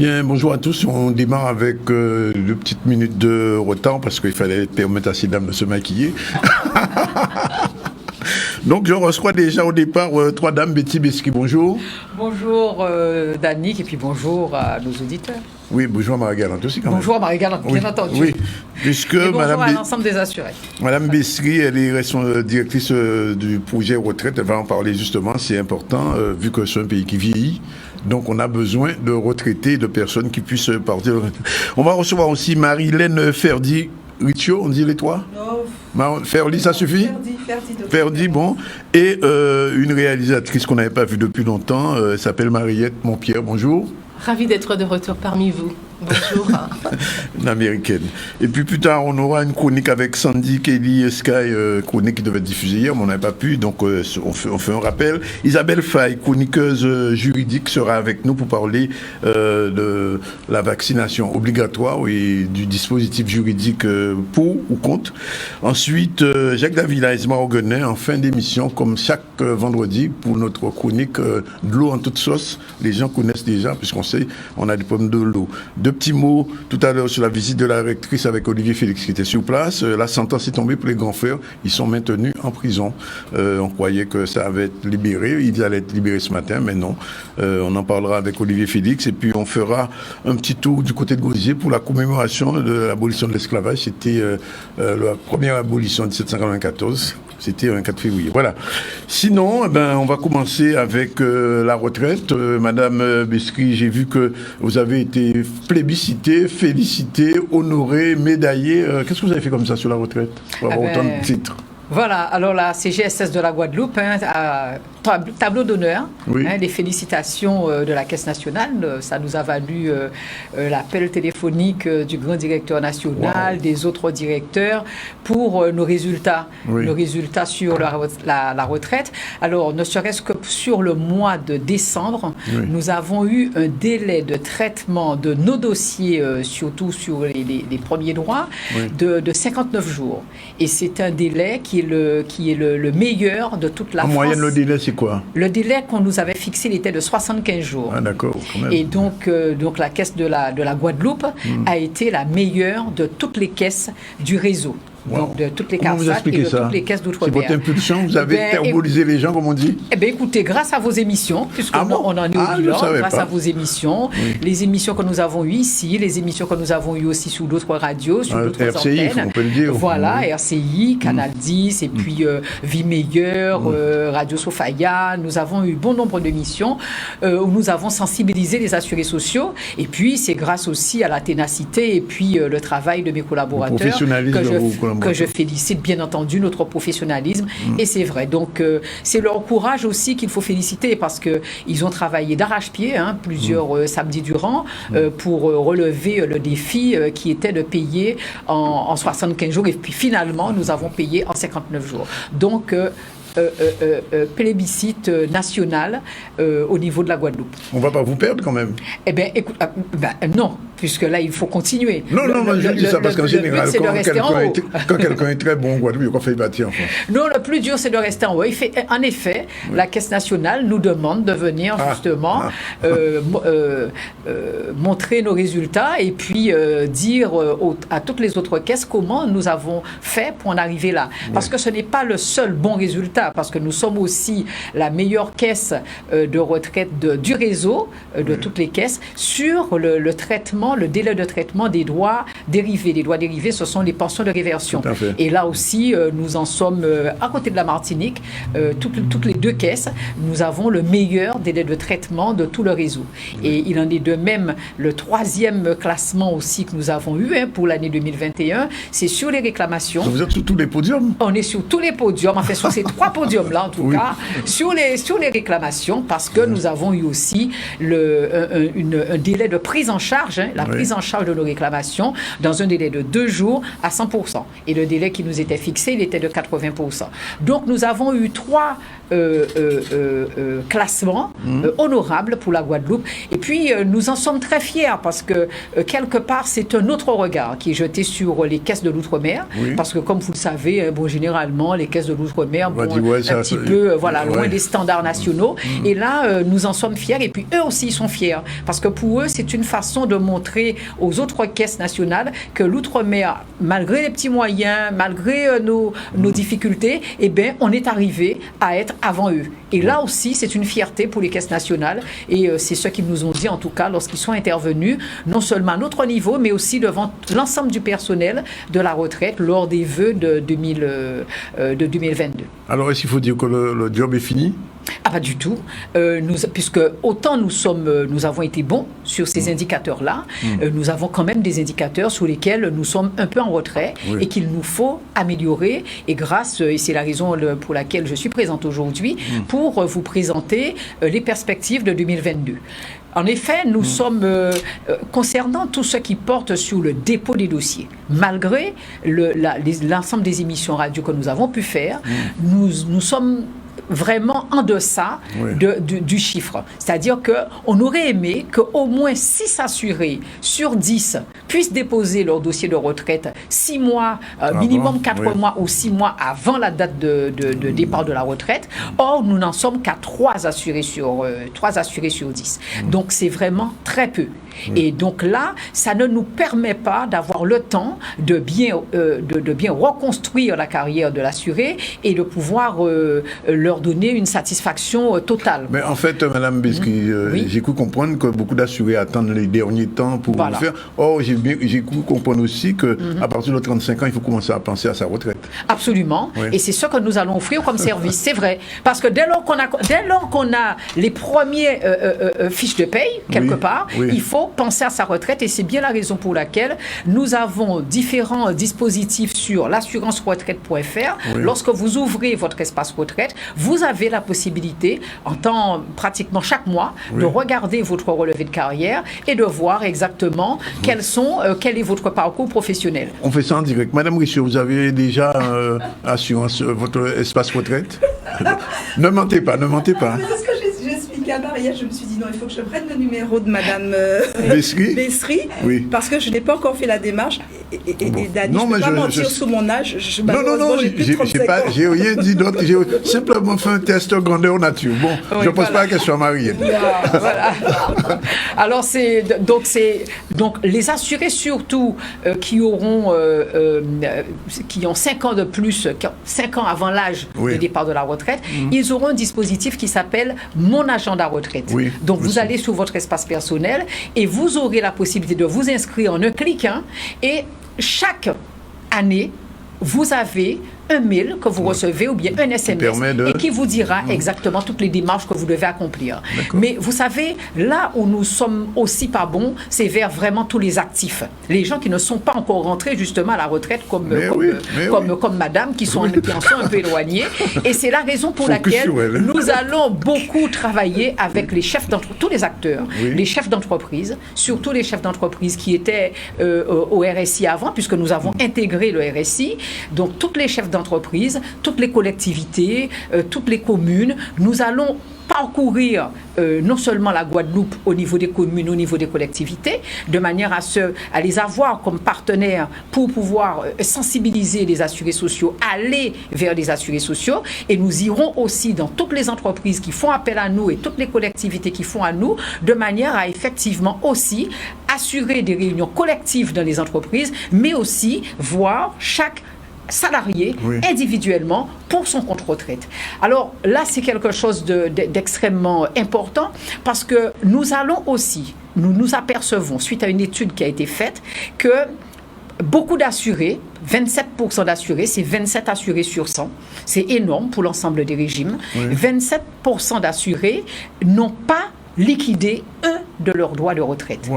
Bien, bonjour à tous. On démarre avec 2 petites minutes de retard parce qu'il fallait permettre à ces dames de se maquiller. Donc, je reçois déjà au départ 3 dames. Betty Besky, bonjour. Bonjour Danick et puis bonjour à nos auditeurs. Oui, bonjour à Marie-Galante aussi quand même. Bonjour à Marie-Galante, bien entendu. Oui, puisque et bonjour à l'ensemble des assurés. Madame Besky, elle est directrice du projet retraite. Elle va en parler justement, c'est important, vu que c'est un pays qui vieillit. Donc, on a besoin de retraités, de personnes qui puissent partir. On va recevoir aussi Marilène Ferdi-Riccio, on dit les 3 ? Non. Ferdi, ça suffit ? Ferdi, bon. Et une réalisatrice qu'on n'avait pas vue depuis longtemps, elle s'appelle Mariette Montpierre. Bonjour. Ravi d'être de retour parmi vous. Bonjour. Une américaine. Et puis plus tard, on aura une chronique avec Sandy Kelly Sky, chronique qui devait être diffusée hier, mais on n'avait pas pu, donc on fait un rappel. Isabelle Faye, chroniqueuse juridique, sera avec nous pour parler de la vaccination obligatoire et du dispositif juridique pour ou contre. Ensuite, Jacques Davila et Esma Orguenet, en fin d'émission, comme chaque vendredi, pour notre chronique de l'eau en toute sauce. Les gens connaissent déjà, puisqu'on sait, on a des problèmes de l'eau. 2 petits mots tout à l'heure sur la visite de la rectrice avec Olivier Félix qui était sur place. La sentence est tombée pour les grands frères. Ils sont maintenus en prison. On croyait que ça allait être libéré. Ils allaient être libérés ce matin, mais non. On en parlera avec Olivier Félix. Et puis on fera un petit tour du côté de Gosier pour la commémoration de l'abolition de l'esclavage. C'était la première abolition en 1794. C'était un 4 février. Voilà. Sinon, on va commencer avec la retraite. Madame Besky, j'ai vu que vous avez été plébiscitée, félicitée, honorée, médaillée. Qu'est-ce que vous avez fait comme ça sur la retraite pour avoir autant de titres? Voilà, alors la CGSS de la Guadeloupe, tableau d'honneur, oui. Les félicitations de la Caisse nationale, ça nous a valu l'appel téléphonique du grand directeur national, wow. Des autres directeurs pour nos résultats, oui. Nos résultats sur la retraite. Alors, ne serait-ce que sur le mois de décembre, oui. Nous avons eu un délai de traitement de nos dossiers, surtout sur les premiers droits, oui. de 59 jours. Et c'est un délai qui est le meilleur de toute la France. En moyenne, le délai, c'est quoi? Le délai qu'on nous avait fixé, il était de 75 jours. Ah, d'accord, quand même. Et donc la caisse de la Guadeloupe a été la meilleure de toutes les caisses du réseau. Wow. Donc de toutes les CARSAT et de toutes les caisses d'outre-mer. C'est votre impulsion, vous avez thermobolisé les gens, comme on dit? Eh bien, écoutez, grâce à vos émissions, puisqu'on on en est au bilan, grâce à vos émissions, oui. Les émissions que nous avons eues ici, les émissions que nous avons eues aussi sur d'autres radios, sur d'autres RCI, antennes. on peut le dire. Voilà, oui. RCI, Canal 10, et puis Vie Meilleure, Radio Sofaya. Nous avons eu bon nombre d'émissions où nous avons sensibilisé les assurés sociaux. Et puis, c'est grâce aussi à la ténacité et puis le travail de mes collaborateurs que je félicite, bien entendu, notre professionnalisme. Et c'est vrai. Donc, c'est leur courage aussi qu'il faut féliciter parce qu'ils ont travaillé d'arrache-pied plusieurs samedis durant pour relever le défi qui était de payer en 75 jours. Et puis, finalement, nous avons payé en 59 jours. Donc, plébiscite national au niveau de la Guadeloupe. On ne va pas vous perdre quand même? Eh bien, écoute, non, puisque là, il faut continuer. Non, je dis ça parce qu'en général, quand quelqu'un est très bon en Guadeloupe, il fait bâtir en France. Non, le plus dur, c'est de rester en haut. En effet, oui. La Caisse nationale nous demande de venir justement montrer nos résultats et puis dire à toutes les autres caisses comment nous avons fait pour en arriver là. Parce que ce n'est pas le seul bon résultat, parce que nous sommes aussi la meilleure caisse de retraite du réseau, de toutes les caisses, sur le traitement, le délai de traitement des droits dérivés. Les droits dérivés, ce sont les pensions de réversion. Et là aussi, nous en sommes à côté de la Martinique, toutes les 2 caisses, nous avons le meilleur délai de traitement de tout le réseau. Et il en est de même le 3e classement aussi que nous avons eu pour l'année 2021, c'est sur les réclamations. Vous êtes sur tous les podiums? On est sur tous les podiums, enfin sur ces 3 podiums-là en tout cas, sur les réclamations, parce que nous avons eu aussi un délai de prise en charge, la prise en charge de nos réclamations, dans un délai de 2 jours à 100%. Et le délai qui nous était fixé, il était de 80%. Donc nous avons eu 3 classement honorable pour la Guadeloupe. Et puis, nous en sommes très fiers parce que, quelque part, c'est un autre regard qui est jeté sur les caisses de l'outre-mer. Oui. Parce que, comme vous le savez, généralement, les caisses de l'outre-mer un petit peu loin des standards nationaux. Et là, nous en sommes fiers. Et puis, eux aussi, ils sont fiers. Parce que pour eux, c'est une façon de montrer aux autres caisses nationales que l'outre-mer, malgré les petits moyens, malgré nos difficultés, eh bien, on est arrivé à être avant eux. Et là aussi, c'est une fierté pour les caisses nationales. Et c'est ce qu'ils nous ont dit, en tout cas, lorsqu'ils sont intervenus, non seulement à notre niveau, mais aussi devant l'ensemble du personnel de la retraite lors des vœux de 2022. Alors, est-ce qu'il faut dire que le job est fini? Ah, pas du tout, puisque autant nous avons été bons sur ces indicateurs-là, nous avons quand même des indicateurs sur lesquels nous sommes un peu en retrait et qu'il nous faut améliorer. Et c'est la raison pour laquelle je suis présente aujourd'hui, pour vous présenter les perspectives de 2022. En effet, nous sommes, concernant tout ce qui porte sur le dépôt des dossiers, malgré l'ensemble des émissions radio que nous avons pu faire, nous sommes vraiment en deçà du chiffre. C'est-à-dire qu'on aurait aimé qu'au moins 6 assurés sur 10 puissent déposer leur dossier de retraite 6 mois, minimum 4 mois ou 6 mois avant la date de départ de la retraite. Or, nous n'en sommes qu'à 3 assurés sur 10. Donc, c'est vraiment très peu. Et donc là, ça ne nous permet pas d'avoir le temps de bien reconstruire la carrière de l'assuré et de pouvoir leur donner une satisfaction totale. Mais en fait, Mme Besky, j'ai cru comprendre que beaucoup d'assurés attendent les derniers temps pour le faire. Or, j'ai cru comprendre aussi qu'à partir de 35 ans, il faut commencer à penser à sa retraite. Absolument. Oui. Et c'est ce que nous allons offrir comme service. C'est vrai. Parce que dès lors qu'on a les premiers fiches de paye, quelque part, il faut penser à sa retraite. Et c'est bien la raison pour laquelle nous avons différents dispositifs sur l'assurance-retraite.fr. Lorsque vous ouvrez votre espace retraite, vous avez la possibilité, pratiquement chaque mois, de regarder votre relevé de carrière et de voir exactement quel est votre parcours professionnel. On fait ça en direct. Madame Richaud, vous avez déjà assurance votre espace retraite? Ne mentez pas, ne mentez pas. Parce que j'expliquais à Maria, je me suis dit non, il faut que je prenne le numéro de Madame Bessery, parce que je n'ai pas encore fait la démarche. Et Dani, je ne peux pas mentir sur mon âge. Non, j'ai rien dit d'autre. J'ai simplement fait un test grandeur nature. Bon, je ne pose pas la question à Marie. Voilà. Alors, donc les assurés surtout qui ont 5 ans de plus, 5 ans avant l'âge de départ de la retraite, ils auront un dispositif qui s'appelle Mon Agenda Retraite. Donc, vous allez sur votre espace personnel et vous aurez la possibilité de vous inscrire en un clic et chaque année, vous avez un mail que vous recevez ou bien un SMS et qui vous dira exactement toutes les démarches que vous devez accomplir. Mais vous savez, là où nous sommes aussi pas bons, c'est vers vraiment tous les actifs. Les gens qui ne sont pas encore rentrés justement à la retraite comme madame, qui en sont un peu éloignés. Et c'est la raison pour laquelle nous allons beaucoup travailler avec les chefs d'entreprise, tous les acteurs, les chefs d'entreprise, surtout les chefs d'entreprise qui étaient au RSI avant, puisque nous avons intégré le RSI. Donc, toutes les chefs d'entreprise, toutes les collectivités, toutes les communes, nous allons parcourir non seulement la Guadeloupe au niveau des communes, au niveau des collectivités, de manière à les avoir comme partenaires pour pouvoir sensibiliser les assurés sociaux, aller vers les assurés sociaux. Et nous irons aussi dans toutes les entreprises qui font appel à nous et toutes les collectivités qui font à nous, de manière à effectivement aussi assurer des réunions collectives dans les entreprises, mais aussi voir chaque salarié individuellement pour son compte retraite. Alors là, c'est quelque chose d'extrêmement important parce que nous allons aussi, nous apercevons, suite à une étude qui a été faite, que beaucoup d'assurés, 27% d'assurés, c'est 27 assurés sur 100, c'est énorme pour l'ensemble des régimes, 27% d'assurés n'ont pas liquidé un de leurs droits de retraite.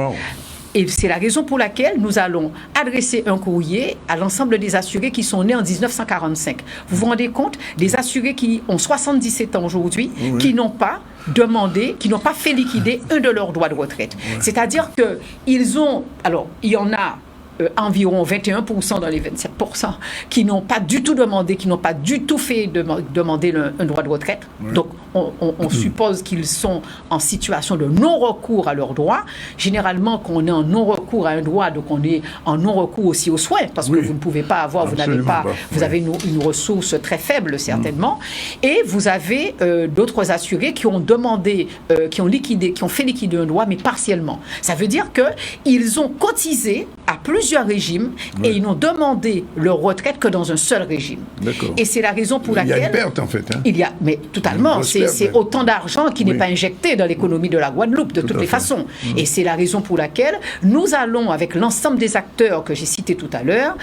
Et c'est la raison pour laquelle nous allons adresser un courrier à l'ensemble des assurés qui sont nés en 1945. Vous vous rendez compte? Des assurés qui ont 77 ans aujourd'hui, qui n'ont pas demandé, qui n'ont pas fait liquider un de leurs droits de retraite. C'est-à-dire qu'ils ont... Alors, il y en a environ 21% dans les 27% qui n'ont pas du tout demandé, qui n'ont pas du tout fait demander un droit de retraite. Oui. Donc, on suppose qu'ils sont en situation de non-recours à leurs droits. Généralement, quand on est en non-recours à un droit, donc on est en non-recours aussi aux soins, parce que vous ne pouvez pas avoir, vous n'avez pas, vous avez une ressource très faible, certainement. Et vous avez d'autres assurés qui ont demandé, qui ont fait liquider un droit, mais partiellement. Ça veut dire qu'ils ont cotisé à plusieurs régimes et ils n'ont demandé leur retraite que dans un seul régime. Et c'est la raison pour laquelle... Il y a une perte, en fait. Hein. Il y a, mais totalement. C'est autant d'argent qui n'est pas injecté dans l'économie de la Guadeloupe, de toutes les façons. Et c'est la raison pour laquelle nous allons, avec l'ensemble des acteurs que j'ai cités tout à l'heure,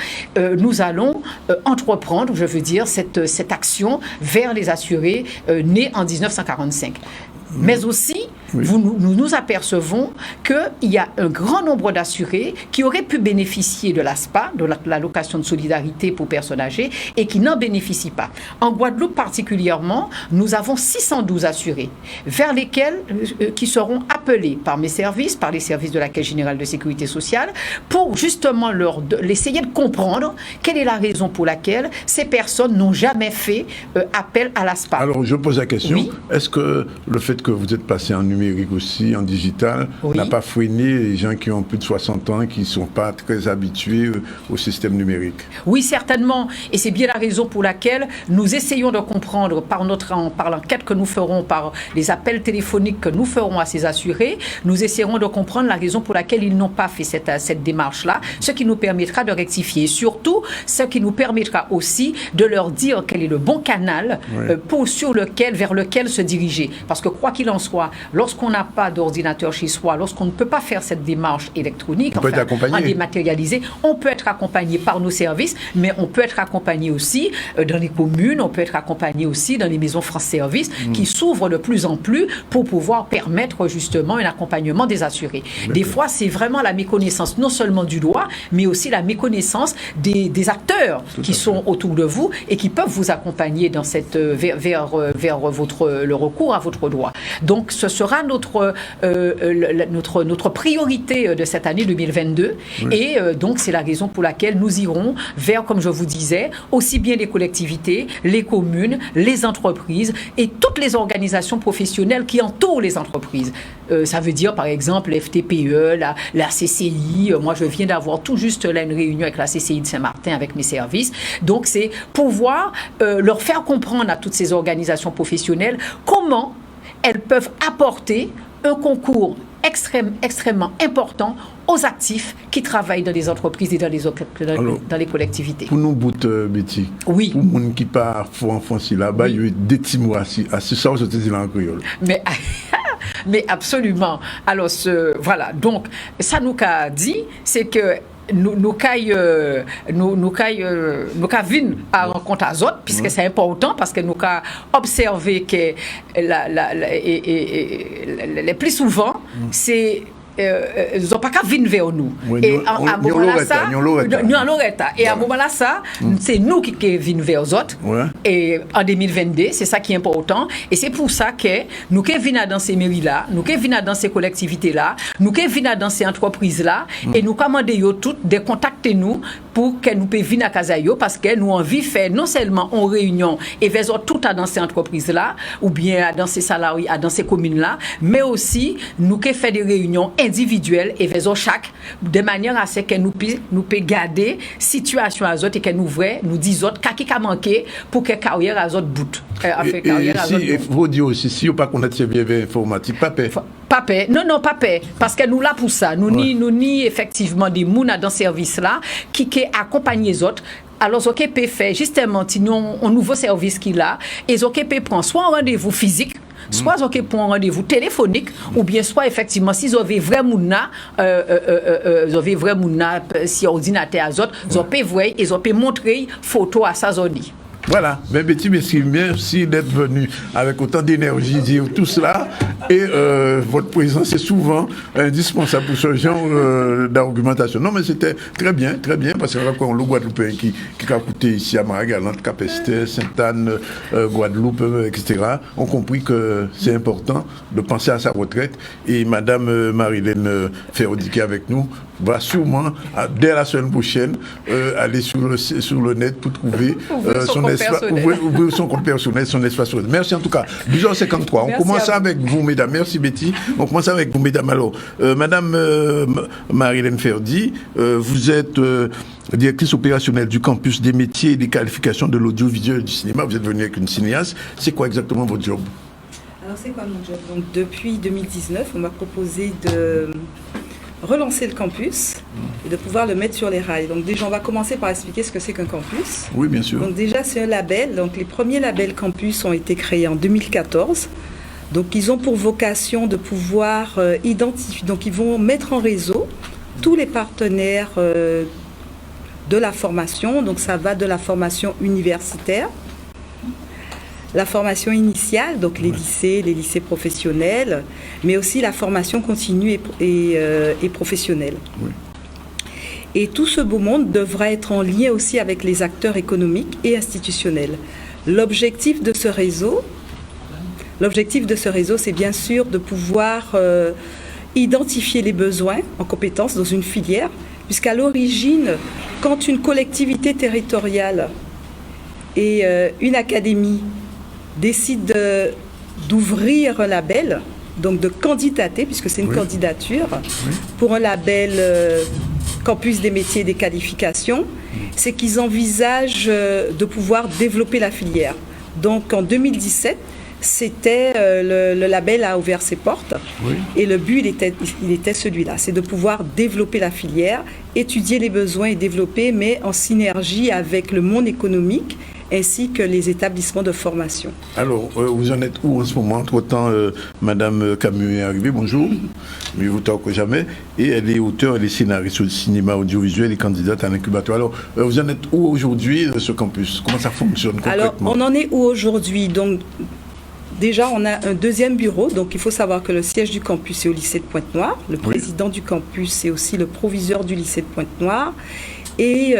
nous allons entreprendre, je veux dire, cette action vers les assurés nés en 1945. Mais aussi, nous apercevons qu'il y a un grand nombre d'assurés qui auraient pu bénéficier de l'ASPA, de l'allocation de solidarité pour personnes âgées, et qui n'en bénéficient pas. En Guadeloupe particulièrement, nous avons 612 assurés, vers lesquels qui seront appelés par mes services, par les services de la Caisse générale de sécurité sociale, pour justement essayer de comprendre quelle est la raison pour laquelle ces personnes n'ont jamais fait appel à l'ASPA. Alors, je pose la question, est-ce que le fait que vous êtes passé en numérique aussi, en digital, n'a pas freiné les gens qui ont plus de 60 ans, qui ne sont pas très habitués au système numérique? Oui, certainement. Et c'est bien la raison pour laquelle nous essayons de comprendre par l'enquête que nous ferons, par les appels téléphoniques que nous ferons à ces assurés, nous essaierons de comprendre la raison pour laquelle ils n'ont pas fait cette démarche-là, ce qui nous permettra de rectifier. Et surtout, ce qui nous permettra aussi de leur dire quel est le bon canal vers lequel se diriger. Parce que quoi qu'il en soit, lorsqu'on n'a pas d'ordinateur chez soi, lorsqu'on ne peut pas faire cette démarche électronique, en dématérialisé, on peut être accompagné par nos services, mais on peut être accompagné aussi dans les communes, on peut être accompagné aussi dans les maisons France Service qui s'ouvrent de plus en plus pour pouvoir permettre justement un accompagnement des assurés. Des fois, c'est vraiment la méconnaissance non seulement du droit, mais aussi la méconnaissance des acteurs qui sont autour de vous et qui peuvent vous accompagner dans vers le recours à votre droit. Donc, ce sera notre priorité de cette année 2022. Et donc, c'est la raison pour laquelle nous irons vers, comme je vous disais, aussi bien les collectivités, les communes, les entreprises et toutes les organisations professionnelles qui entourent les entreprises. Ça veut dire, par exemple, FTPE, la CCI. Moi, je viens d'avoir tout juste là une réunion avec la CCI de Saint-Martin, avec mes services. Donc, c'est pouvoir leur faire comprendre à toutes ces organisations professionnelles comment elles peuvent apporter un concours extrêmement important aux actifs qui travaillent dans les entreprises et dans les collectivités. Pour nous, Betty, pour les gens qui partent en France, là-bas, il y a des petits mots à ce ça, je te dis en créole. Mais absolument. Alors, voilà. Donc, ça nous a dit, c'est que nous vînes à rencontre à autres, puisque c'est important, parce que nous avons observé que les plus souvent, c'est ils n'ont pas qu'à venir vers nous. Et à un moment là, ça, et à un moment là, ça, c'est nous qui venons vers les autres. Et en 2022, c'est ça qui est important. Et c'est pour ça que nous qui venons dans ces mairies-là, nous qui venons dans ces collectivités-là, nous qui venons dans ces entreprises-là, et nous commandons toutes de contacter nous pour que nous puissions venir à Casayo, parce que nous avons envie de faire non seulement en réunion et vers tout dans ces entreprises-là, ou bien dans ces salariés, dans ces communes-là, mais aussi nous qui faisons des réunions individuelles et vers chaque, de manière à ce que nous puissions garder situation à autres et que nous disons qu'est-ce qui a manqué pour que carrière à autres bout. Il faut dire aussi, si vous ne connaissez pas bien l'informatique, pas paix. Non, pas paix. Parce que nous là pour ça. Nous ni effectivement des mounas dans ce service-là qui accompagnent les autres. Alors, OKP fait justement un nouveau service qu'il a. Et OKP prend soit un rendez-vous physique, soit ils pour un rendez-vous téléphonique, ou bien soit effectivement, s'ils avaient vraiment si ordinateur à autres, ils peuvent voir et ils peuvent montrer photo à sa zone. Voilà, mais Betty, merci d'être venu avec autant d'énergie, dire tout cela. Et votre présence est souvent indispensable pour ce genre d'argumentation. Non, mais c'était très bien, parce que le Guadeloupéen qui a coûté ici à Maragalante, Capesté, Sainte-Anne, Guadeloupe, etc., ont compris que c'est important de penser à sa retraite. Et Madame Marilène Ferrodi qui est avec nous va sûrement, dès la semaine prochaine, aller sur le net pour trouver ouvrir son compte personnel, son espace web. Merci en tout cas. 12h53. On commence avec vous, mesdames. Merci Betty. On commence avec vous, mesdames. Alors, Madame Marie-Hélène Ferdi, vous êtes directrice opérationnelle du campus des métiers et des qualifications de l'audiovisuel et du cinéma. Vous êtes venue avec une cinéaste. C'est quoi exactement votre job? Alors, c'est quoi mon job? Donc, depuis 2019, on m'a proposé de relancer le campus et de pouvoir le mettre sur les rails. Donc déjà, on va commencer par expliquer ce que c'est qu'un campus. Oui, bien sûr. Donc déjà, c'est un label. Donc les premiers labels campus ont été créés en 2014. Donc ils ont pour vocation de pouvoir identifier, donc ils vont mettre en réseau tous les partenaires de la formation. Donc ça va de la formation universitaire, la formation initiale, donc les lycées professionnels, mais aussi la formation continue et professionnelle. Oui. Et tout ce beau monde devra être en lien aussi avec les acteurs économiques et institutionnels. L'objectif de ce réseau, c'est bien sûr de pouvoir identifier les besoins en compétences dans une filière, puisqu'à l'origine, quand une collectivité territoriale et une académie décide d'ouvrir un label, donc de candidater, puisque c'est une candidature, pour un label campus des métiers et des qualifications, c'est qu'ils envisagent de pouvoir développer la filière. Donc en 2017, c'était le label a ouvert ses portes et le but il était celui-là, c'est de pouvoir développer la filière, étudier les besoins et développer, mais en synergie avec le monde économique ainsi que les établissements de formation. Alors, vous en êtes où en ce moment? Entre-temps, Madame Camus est arrivée, bonjour, mieux vaut tard que jamais, et elle est auteure, elle est scénariste sur le cinéma audiovisuel et candidate à l'incubateur. Alors, vous en êtes où aujourd'hui, ce campus? Comment ça fonctionne concrètement? Alors, on en est où aujourd'hui? Donc, déjà, on a un deuxième bureau, donc il faut savoir que le siège du campus est au lycée de Pointe-Noire, le président du campus est aussi le proviseur du lycée de Pointe-Noire, et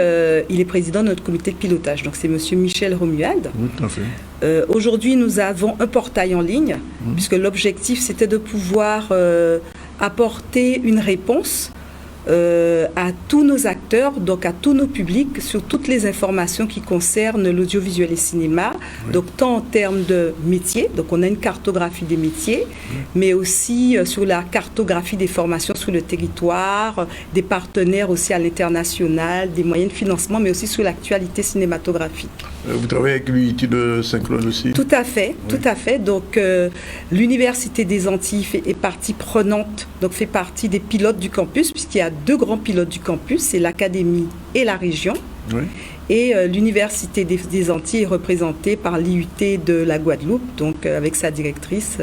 il est président de notre comité de pilotage. Donc c'est M. Michel Romuald. Oui, tout à fait. Aujourd'hui, nous avons un portail en ligne, puisque l'objectif, c'était de pouvoir apporter une réponse à tous nos acteurs, donc à tous nos publics, sur toutes les informations qui concernent l'audiovisuel et cinéma, donc tant en termes de métiers, donc on a une cartographie des métiers, mais aussi sur la cartographie des formations sur le territoire, des partenaires aussi à l'international, des moyens de financement, mais aussi sur l'actualité cinématographique. Vous travaillez avec l'UIT de Saint-Claude aussi? Tout à fait, tout à fait. Donc l'Université des Antilles est partie prenante, donc fait partie des pilotes du campus, puisqu'il y a deux grands pilotes du campus, c'est l'Académie et la région. Et l'Université des Antilles est représentée par l'IUT de la Guadeloupe, donc avec sa directrice,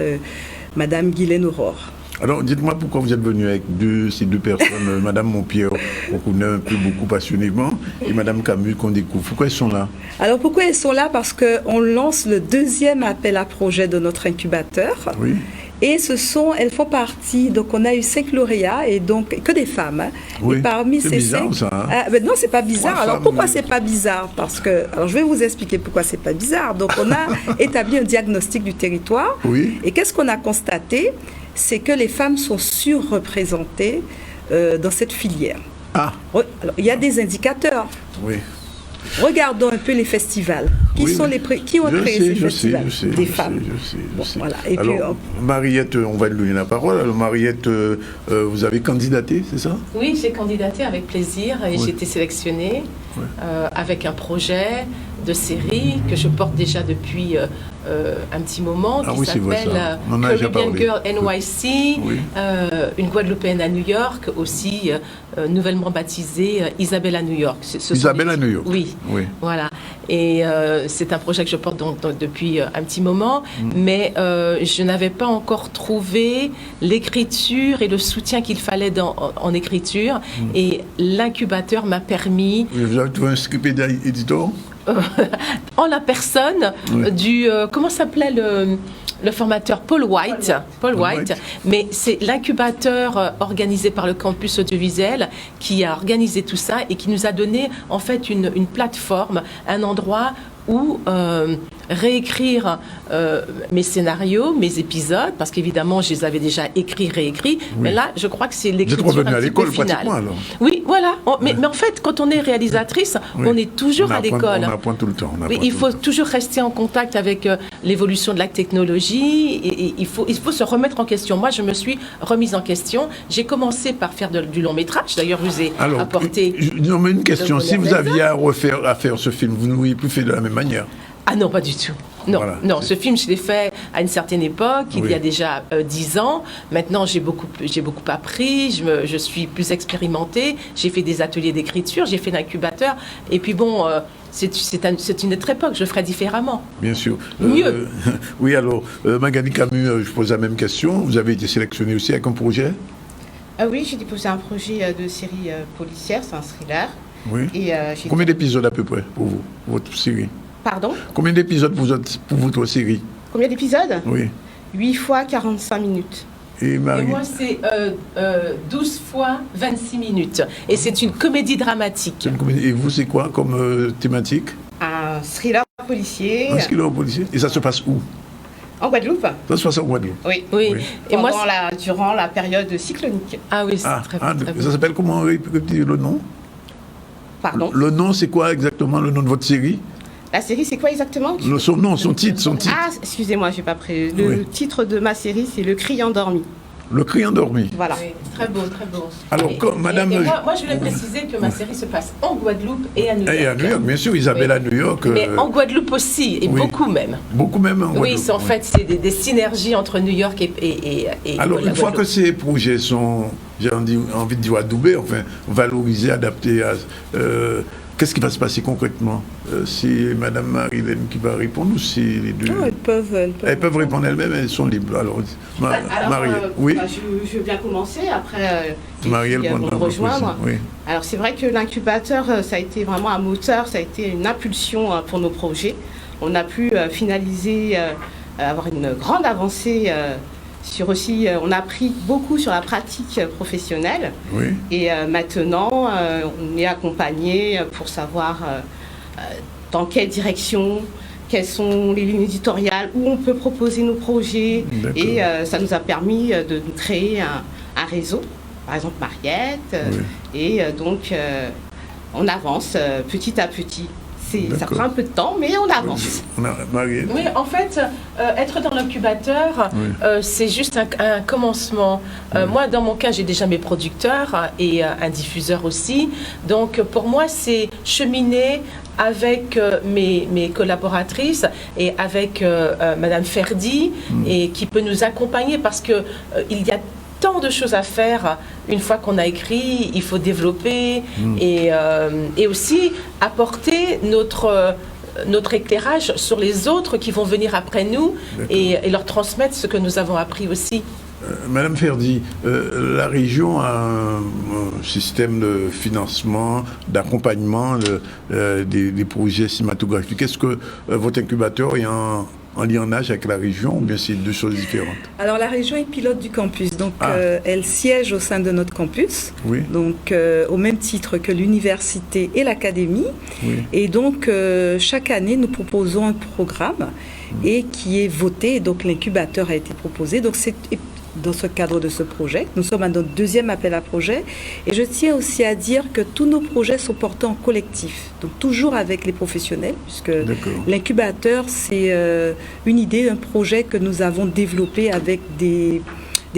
Madame Guylaine Aurore. Alors, dites-moi pourquoi vous êtes venu avec ces deux personnes, Madame Montpierre, qu'on connaît un peu beaucoup passionnément, et Madame Camus, qu'on découvre. Pourquoi elles sont là? Alors, pourquoi elles sont là? Parce qu'on lance le deuxième appel à projet de notre incubateur. Oui. Et elles font partie, donc on a eu 5 lauréats, et donc que des femmes. Hein. Oui, et parmi c'est ces bizarre 5, ça. Hein? Non, c'est pas bizarre. 3 alors femmes, pourquoi c'est pas bizarre? Parce que, alors je vais vous expliquer pourquoi c'est pas bizarre. Donc on a établi un diagnostic du territoire. Oui. Et qu'est-ce qu'on a constaté? C'est que les femmes sont surreprésentées dans cette filière. Ah. Alors, il y a des indicateurs. Oui. Regardons un peu les festivals. Qui ont créé ces festivals? Des femmes. Je sais. Voilà. Et alors, puis, Mariette, on va lui donner la parole. Alors, Mariette, vous avez candidaté, c'est ça? Oui, j'ai candidaté avec plaisir et j'ai été sélectionnée avec un projet de série que je porte déjà depuis un petit moment, qui s'appelle Caribbean Girl NYC, une Guadeloupéenne à New York, aussi nouvellement baptisée Isabelle à New York. Isabelle à New York. Oui, voilà. Et c'est un projet que je porte donc depuis un petit moment, mais je n'avais pas encore trouvé l'écriture et le soutien qu'il fallait en écriture, et l'incubateur m'a permis... Vous avez trouvé un script éditeur? En la personne du... comment s'appelait le formateur? Paul White. Mais c'est l'incubateur organisé par le campus audiovisuel qui a organisé tout ça et qui nous a donné en fait une plateforme, un endroit ou réécrire mes scénarios, mes épisodes, parce qu'évidemment, je les avais déjà écrits, réécrits. Oui. Mais là, je crois que c'est l'écriture un petit peu finale. Alors. Oui, voilà. Mais en fait, quand on est réalisatrice, on est toujours à l'école. On apprend tout le temps. Il faut toujours rester en contact avec l'évolution de la technologie. Et il faut se remettre en question. Moi, je me suis remise en question. J'ai commencé par faire du long métrage. D'ailleurs, je vous ai apporté... Non, mais une question. Si vous aviez à faire ce film, vous ne l'auriez plus fait de la même manière? Ah non, pas du tout. Non, voilà, non. Ce film, je l'ai fait à une certaine époque, il y a déjà 10 ans. Maintenant, j'ai beaucoup appris, je suis plus expérimentée. J'ai fait des ateliers d'écriture, j'ai fait l'incubateur. Et puis bon, c'est une autre époque, je ferai différemment. Bien sûr. Mieux. Oui, alors, Magali Camus, je pose la même question. Vous avez été sélectionnée aussi avec un projet? Oui, j'ai déposé un projet de série policière, c'est un thriller. Oui. Et, combien d'épisodes à peu près pour vous, votre série? Pardon? Combien d'épisodes pour votre série? Combien d'épisodes? Oui. 8 fois 45 minutes. Et moi, c'est 12 fois 26 minutes. Et c'est une comédie dramatique. Et vous, c'est quoi comme thématique? Un thriller policier. Un thriller policier. Et ça se passe où? En Guadeloupe. Ça se passe en Guadeloupe? Oui. Oui. Et durant la période cyclonique. Ah oui, c'est très bien. Ça s'appelle comment, le nom? Pardon? Le nom, c'est quoi exactement, le nom de votre série? La série, c'est quoi exactement? Son titre. Ah, excusez-moi, j'ai pas pris. Le titre de ma série, c'est Le Cri endormi. Le Cri endormi. Voilà. Oui, très beau, très beau. Alors, madame... moi, je voulais préciser que ma série se passe en Guadeloupe et à New York. Et à New York, bien sûr, Isabelle à New York. Mais en Guadeloupe aussi, et beaucoup même. Beaucoup même en Guadeloupe. Oui, en fait, c'est des synergies entre New York et alors, une fois que ces projets sont, j'ai envie de dire adoubés, enfin, valorisés, adaptés à... qu'est-ce qui va se passer concrètement? C'est Mme Marilène qui va répondre ou c'est les deux? Non, elles peuvent répondre elles-mêmes, elles sont libres. Alors, Marie, oui. Je veux bien commencer, après Marielle vont me rejoindre. Oui. Alors c'est vrai que l'incubateur, ça a été vraiment un moteur, ça a été une impulsion pour nos projets. On a pu finaliser, avoir une grande avancée on a appris beaucoup sur la pratique professionnelle. Oui. Et maintenant, on est accompagné pour savoir dans quelle direction, quelles sont les lignes éditoriales, où on peut proposer nos projets. Et ça nous a permis de créer un réseau, par exemple Mariette. Et donc, on avance petit à petit. Ça prend un peu de temps, mais on avance. Oui, en fait, être dans l'incubateur, c'est juste un commencement. Moi, dans mon cas, j'ai déjà mes producteurs et un diffuseur aussi. Donc, pour moi, c'est cheminer avec mes collaboratrices et avec Madame Ferdi, et qui peut nous accompagner parce que il y a tant de choses à faire. Une fois qu'on a écrit, il faut développer et aussi apporter notre éclairage sur les autres qui vont venir après nous et leur transmettre ce que nous avons appris aussi. Madame Ferdi, la région a un système de financement, d'accompagnement des projets cinématographiques. Est-ce que votre incubateur est en liaison avec la région ou bien c'est deux choses différentes? Alors la région est pilote du campus, donc elle siège au sein de notre campus, donc au même titre que l'université et l'académie. Et donc chaque année nous proposons un programme et qui est voté, donc l'incubateur a été proposé. Donc c'est dans ce cadre de ce projet. Nous sommes à notre deuxième appel à projet. Et je tiens aussi à dire que tous nos projets sont portés en collectif, donc toujours avec les professionnels, puisque l'incubateur, c'est une idée, un projet que nous avons développé avec des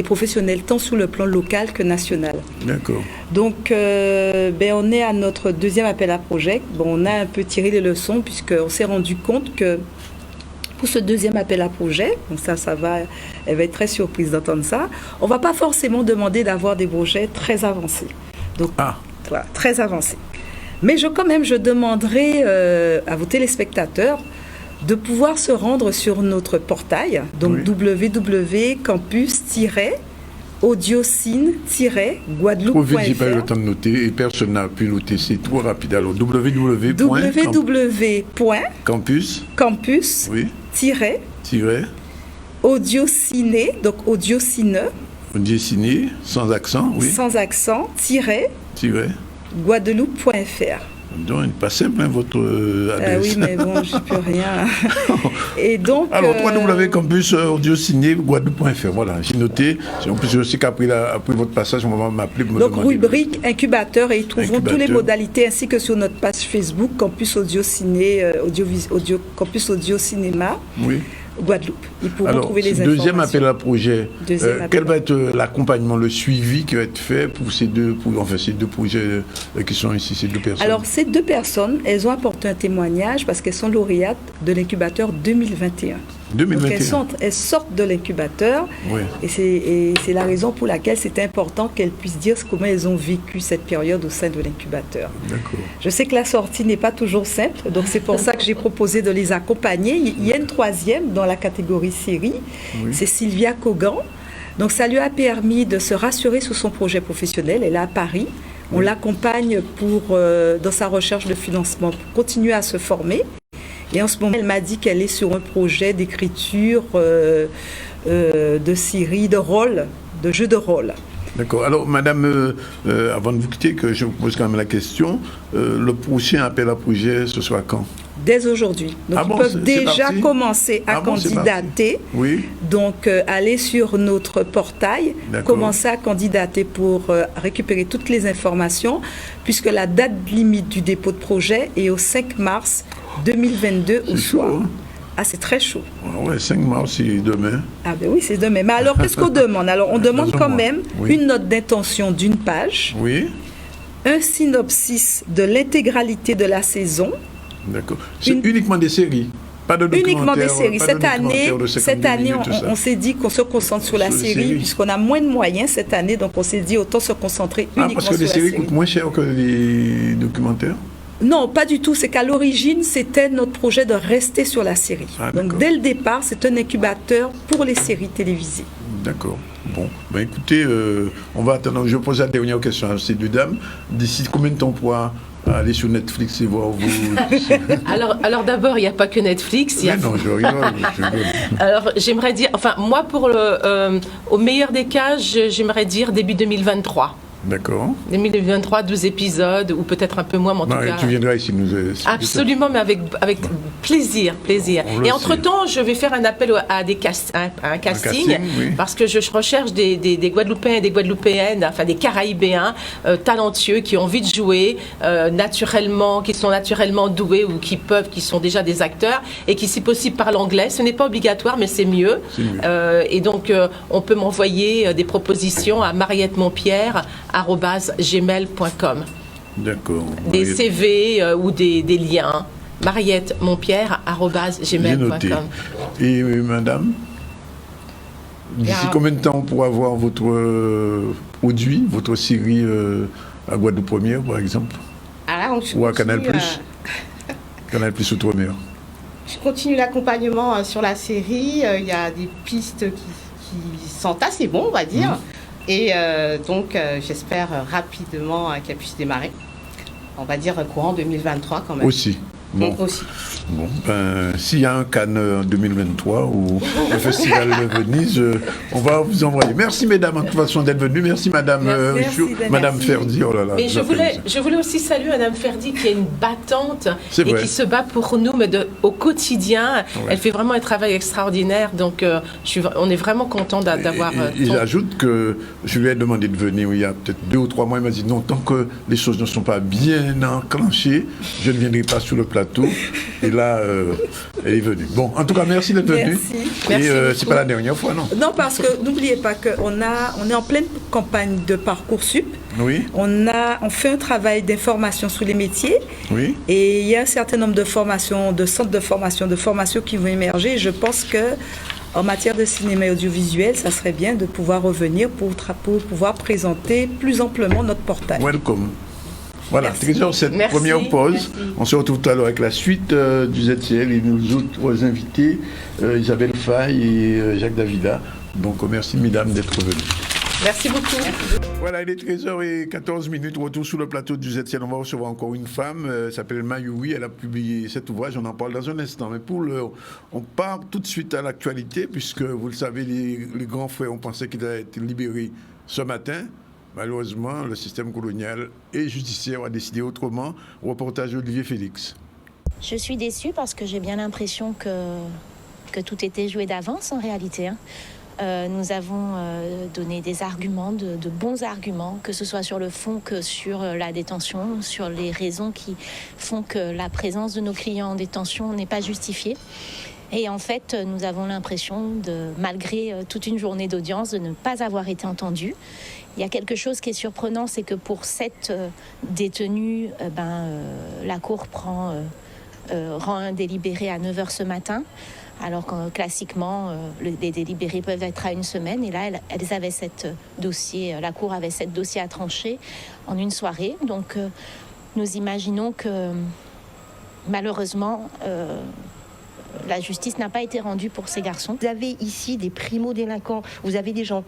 professionnels, tant sur le plan local que national. D'accord. Donc, on est à notre deuxième appel à projet. On a un peu tiré les leçons, puisqu'on s'est rendu compte que pour ce deuxième appel à projet, donc elle va être très surprise d'entendre ça, on ne va pas forcément demander d'avoir des projets très avancés. Donc, voilà, très avancés. Mais je demanderai à vos téléspectateurs de pouvoir se rendre sur notre portail, donc www.campus-audiocine-guadeloupe.fr. Trop vite, j'ai pas eu le temps de noter et personne n'a pu noter, c'est trop rapide. Alors www.campus-audiociné, donc audiocine, sans accent, sans accent, guadeloupe.fr. Donc, pas simple, hein, votre adresse. Oui, mais bon, je ne peux rien. Et donc, alors, www.campusaudio-ciné-guadeloupe.fr. Voilà, j'ai noté. En plus, je sais qu'après votre passage, on va m'appeler pour me donc, demander. rubrique incubateur, et ils trouveront toutes les modalités ainsi que sur notre page Facebook, Campus Audio Ciné, Campus Audio Cinéma. Oui. Guadeloupe. Ils pourront trouver les informations. Deuxième appel à projet. Quel va être l'accompagnement, le suivi qui va être fait pour ces deux projets qui sont ici, ces deux personnes? Alors, ces deux personnes, elles ont apporté un témoignage parce qu'elles sont lauréates de l'incubateur 2021. Donc elles sortent de l'incubateur, oui. Et c'est la raison pour laquelle c'est important qu'elles puissent dire comment elles ont vécu cette période au sein de l'incubateur. Je sais que la sortie n'est pas toujours simple, donc c'est pour ça que j'ai proposé de les accompagner. Il y a une troisième dans la catégorie série, oui. C'est Sylvia Cogan. Donc ça lui a permis de se rassurer sur son projet professionnel. Elle est à Paris. On l'accompagne dans sa recherche de financement pour continuer à se former. Et en ce moment, elle m'a dit qu'elle est sur un projet d'écriture de série, de rôle, de jeu de rôle. D'accord. Alors, madame, avant de vous quitter, que je vous pose quand même la question, le prochain appel à projet, ce sera quand? Dès aujourd'hui. Donc, ils peuvent déjà commencer à candidater. Oui. Donc, aller sur notre portail, commencer à candidater pour récupérer toutes les informations, puisque la date limite du dépôt de projet est au 5 mars 2022 au soir. Chaud, hein? Ah, c'est très chaud. Ah ouais, 5 mars, c'est demain. Ah ben oui, c'est demain. Mais alors, qu'est-ce qu'on demande? Alors, on demande quand même une note d'intention d'une page, un synopsis de l'intégralité de la saison. D'accord. C'est uniquement des séries, pas de documentaires. Uniquement des séries. Cette année, on s'est dit qu'on se concentre sur la série, puisqu'on a moins de moyens cette année, donc on s'est dit autant se concentrer uniquement sur la série. Parce que les séries coûtent moins cher que les documentaires? Non, pas du tout. C'est qu'à l'origine, c'était notre projet de rester sur la série. Donc, dès le départ, c'est un incubateur pour les séries télévisées. D'accord. Bon, ben écoutez, on va attendre. Je pose la dernière question à ces deux dames. D'ici combien de temps pourra aller sur Netflix et voir vous? Alors d'abord, il n'y a pas que Netflix. Non, je rigole. Alors, j'aimerais dire, enfin, moi, au meilleur des cas, j'aimerais dire début 2023. D'accord. 2023, 12 épisodes, ou peut-être un peu moins, mais en tout cas... Tu viendras ici nous... Absolument, mais avec plaisir. Et entre-temps, je vais faire un appel à un casting, parce que je recherche des Guadeloupéens et des Guadeloupéennes, enfin des Caraïbéens talentueux, qui ont envie de jouer naturellement, qui sont naturellement doués, ou qui sont déjà des acteurs, et qui, si possible, parlent anglais. Ce n'est pas obligatoire, mais c'est mieux. Et donc, on peut m'envoyer des propositions à mariettemontpierre@gmail.com. D'accord. Des CV ou des liens. mariettemontpierre@gmail.com. Et madame, d'ici combien de temps on pourra voir votre produit, votre série à Guadeloupe Première, par exemple? Ou à Canal+. Canal+ Outre-mer. Je continue l'accompagnement sur la série. Il y a des pistes qui sont assez bons, on va dire. Et donc, j'espère rapidement qu'elle puisse démarrer. On va dire courant 2023 quand même. Aussi. Bon, s'il y a un Cannes en 2023 ou le Festival de Venise, on va vous envoyer. Merci mesdames en toute façon d'être venues. Merci madame, madame Ferdi. Oh là là, mais je voulais aussi saluer madame Ferdi qui est une battante qui se bat pour nous, mais au quotidien. Elle fait vraiment un travail extraordinaire. Donc on est vraiment content d'avoir... Et j'ajoute que je lui ai demandé de venir il y a peut-être 2 ou 3 mois. Il m'a dit non, tant que les choses ne sont pas bien enclenchées, je ne viendrai pas sur le plateau. Et là, elle est venue. Bon, en tout cas, merci d'être venue. Merci. Et c'est pas la dernière fois, non? Non, parce que n'oubliez pas qu'on est en pleine campagne de Parcoursup. Oui. On fait un travail d'information sur les métiers. Oui. Et il y a un certain nombre de formations, de centres de formation qui vont émerger. Je pense que en matière de cinéma et audiovisuel, ça serait bien de pouvoir revenir pour pouvoir présenter plus amplement notre portail. Welcome. Voilà, Trésor, cette première pause. Merci. On se retrouve tout à l'heure avec la suite du ZCL et nos autres invités, Isabelle Faye et Jacques Davida. Donc, merci mesdames d'être venues. Merci beaucoup. Voilà, il est 13h14, retour sur le plateau du ZCL. On va recevoir encore une femme, elle s'appelle Mayoui, elle a publié cet ouvrage, on en parle dans un instant. Mais on part tout de suite à l'actualité, puisque vous le savez, les grands frères, on pensait qu'ils allaient être libérés ce matin. malheureusement, le système colonial et judiciaire a décidé autrement. Reportage d'Olivier Félix. Je suis déçue parce que j'ai bien l'impression que tout était joué d'avance en réalité. Nous avons donné des arguments, de bons arguments, que ce soit sur le fond que sur la détention, sur les raisons qui font que la présence de nos clients en détention n'est pas justifiée. Et en fait, nous avons l'impression, malgré toute une journée d'audience, de ne pas avoir été entendus. Il y a quelque chose qui est surprenant, c'est que pour 7 détenus, la Cour rend un délibéré à 9h ce matin. Alors que classiquement, les délibérés peuvent être à 1 semaine. Et là, la Cour avait 7 dossiers à trancher en une soirée. Donc, nous imaginons que, malheureusement, la justice n'a pas été rendue pour ces garçons. Vous avez ici des primo-délinquants, vous avez des gens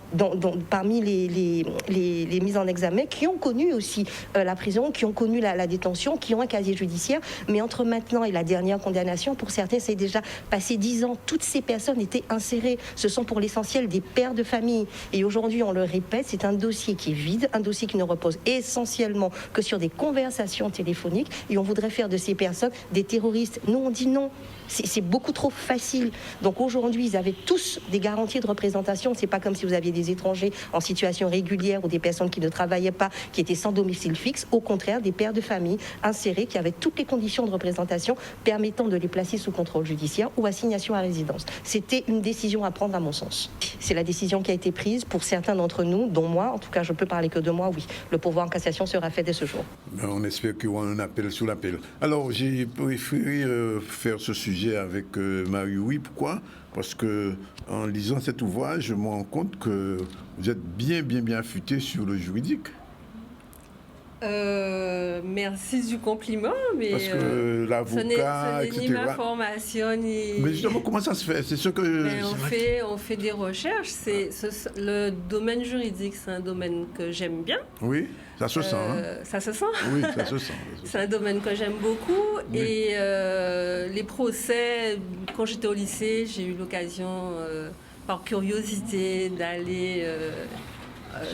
parmi les mises en examen qui ont connu aussi la prison, qui ont connu la détention, qui ont un casier judiciaire. Mais entre maintenant et la dernière condamnation, pour certains, c'est déjà passé 10 ans. Toutes ces personnes étaient insérées. Ce sont pour l'essentiel des pères de famille. Et aujourd'hui, on le répète, c'est un dossier qui est vide, un dossier qui ne repose essentiellement que sur des conversations téléphoniques. Et on voudrait faire de ces personnes des terroristes. Nous, on dit non. C'est beaucoup trop facile. Donc aujourd'hui, ils avaient tous des garanties de représentation. C'est pas comme si vous aviez des étrangers en situation régulière ou des personnes qui ne travaillaient pas, qui étaient sans domicile fixe. Au contraire, des pères de famille insérés qui avaient toutes les conditions de représentation permettant de les placer sous contrôle judiciaire ou assignation à résidence. C'était une décision à prendre à mon sens. C'est la décision qui a été prise pour certains d'entre nous, dont moi. En tout cas, je peux parler que de moi, oui. Le pourvoi en cassation sera fait dès ce jour. On espère qu'il y aura un appel sous l'appel. Alors, j'ai préféré faire ce sujet avec Marie-Oui. Pourquoi ? Parce que en lisant cet ouvrage, je me rends compte que vous êtes bien affûté sur le juridique. Merci du compliment, mais parce que l'avocat, ce n'est ni ma formation ni. Mais justement, comment ça se fait ? C'est ce que. On fait des recherches. Le domaine juridique, c'est un domaine que j'aime bien. Oui, ça se sent. Ça se sent. Oui, ça se sent. C'est un domaine que j'aime beaucoup. Oui. Et les procès, quand j'étais au lycée, j'ai eu l'occasion, par curiosité, d'aller.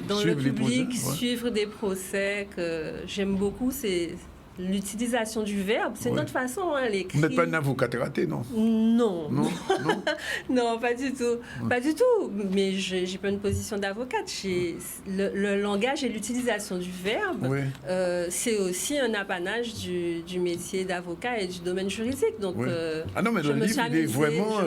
Dans le public, suivre des procès que j'aime beaucoup, c'est l'utilisation du verbe. C'est notre façon à l'écrit. Vous n'êtes pas une avocate ratée, non ? Non. Non, pas du tout. Pas du tout. Mais j'ai pas une position d'avocate. Le langage et l'utilisation du verbe, c'est aussi un apanage du métier d'avocat et du domaine juridique. Donc, non, mais le livre, il est vraiment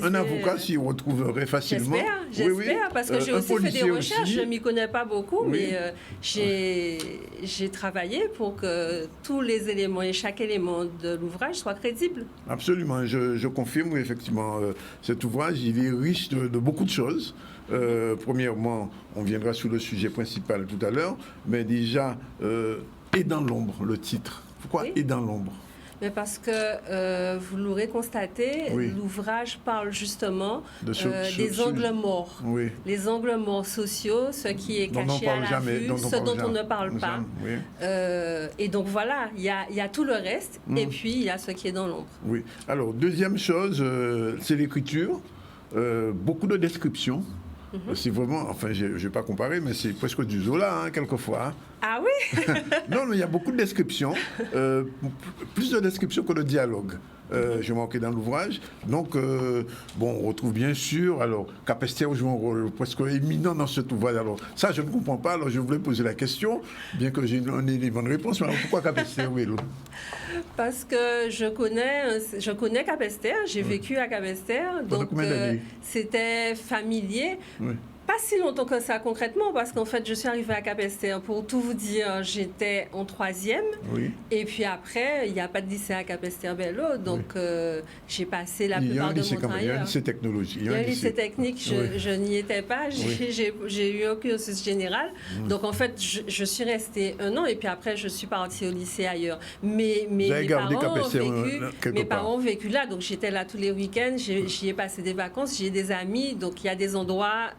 un avocat s'y retrouverait facilement. J'espère, parce que j'ai aussi fait des recherches. Je ne m'y connais pas beaucoup, mais j'ai travaillé pour que tous les éléments et chaque élément de l'ouvrage soit crédible. Absolument, je confirme, oui, effectivement, cet ouvrage, il est riche de beaucoup de choses. Premièrement, on viendra sur le sujet principal tout à l'heure, mais déjà, Et dans l'ombre, le titre. Pourquoi Et dans l'ombre ? Mais parce que, vous l'aurez constaté, l'ouvrage parle justement des angles morts. Oui. Les angles morts sociaux, ce qui est caché à la vue, ce dont on ne parle pas. Et donc voilà, il y a tout le reste, et puis il y a ce qui est dans l'ombre. Oui. Alors, deuxième chose, c'est l'écriture. Beaucoup de descriptions. C'est vraiment, enfin, je ne vais pas comparer, mais c'est presque du Zola, quelquefois. Ah oui. Non, mais il y a beaucoup de descriptions, plus de descriptions que de dialogue. J'ai manqué dans l'ouvrage. Donc, on retrouve bien sûr, alors, Capesterre joue un rôle presque éminent dans cet ouvrage. Alors, ça, je ne comprends pas, alors je voulais poser la question, bien que j'ai un élément de réponse, mais alors, pourquoi Capesterre, Parce que je connais Capesterre, j'ai vécu à Capesterre, donc c'était familier. Pas si longtemps que ça concrètement, parce qu'en fait, je suis arrivée à Capesterre, pour tout vous dire, j'étais en 3e. Et puis après, il n'y a pas de lycée à Capesterre-Belle-Eau, donc j'ai passé la plupart de mon temps ailleurs. Il y a un lycée technologique. Il y a un lycée technique, je n'y étais pas, j'ai eu un cursus général. Donc en fait, je suis restée 1 an, et puis après, je suis partie au lycée ailleurs. Mais mes parents ont vécu là, donc j'étais là tous les week-ends, j'y ai passé des vacances, j'ai des amis, donc il y a des endroits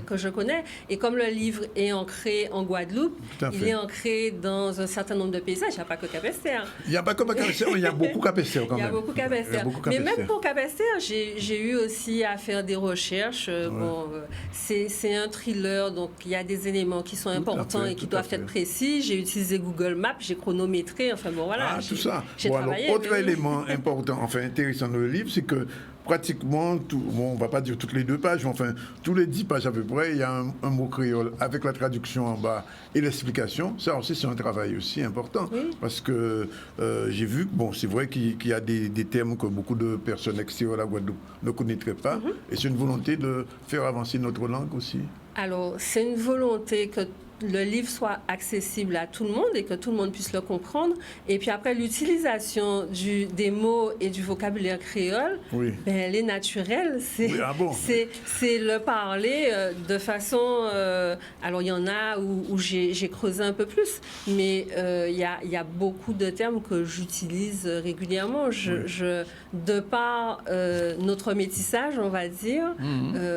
que je connais. Et comme le livre est ancré en Guadeloupe, il est ancré dans un certain nombre de paysages. Il n'y a pas que Cap-Esther. Il n'y a pas que Cap-Esther, il y a beaucoup Cap-Esther quand même. Il y a beaucoup Cap-Esther. Mais même pour Cap-Esther, j'ai eu aussi à faire des recherches. C'est un thriller, donc il y a des éléments qui sont importants et qui doivent être précis. J'ai utilisé Google Maps, j'ai chronométré, enfin bon voilà. Ah, tout ça. J'ai travaillé. Autre élément important, enfin intéressant dans le livre, c'est que pratiquement, on ne va pas dire toutes les 2 pages, mais enfin, tous les 10 pages à peu près, il y a un mot créole avec la traduction en bas et l'explication. Ça aussi, c'est un travail aussi important. Oui. Parce que j'ai vu que, bon, c'est vrai qu'il y a des termes que beaucoup de personnes extérieures à la Guadeloupe ne connaîtraient pas. Et c'est une volonté de faire avancer notre langue aussi. Alors, c'est une volonté que le livre soit accessible à tout le monde et que tout le monde puisse le comprendre. Et puis après, l'utilisation des mots et du vocabulaire créole, elle est naturelle. C'est le parler de façon... alors, il y en a où j'ai creusé un peu plus, mais il y a beaucoup de termes que j'utilise régulièrement. De par notre métissage, on va dire,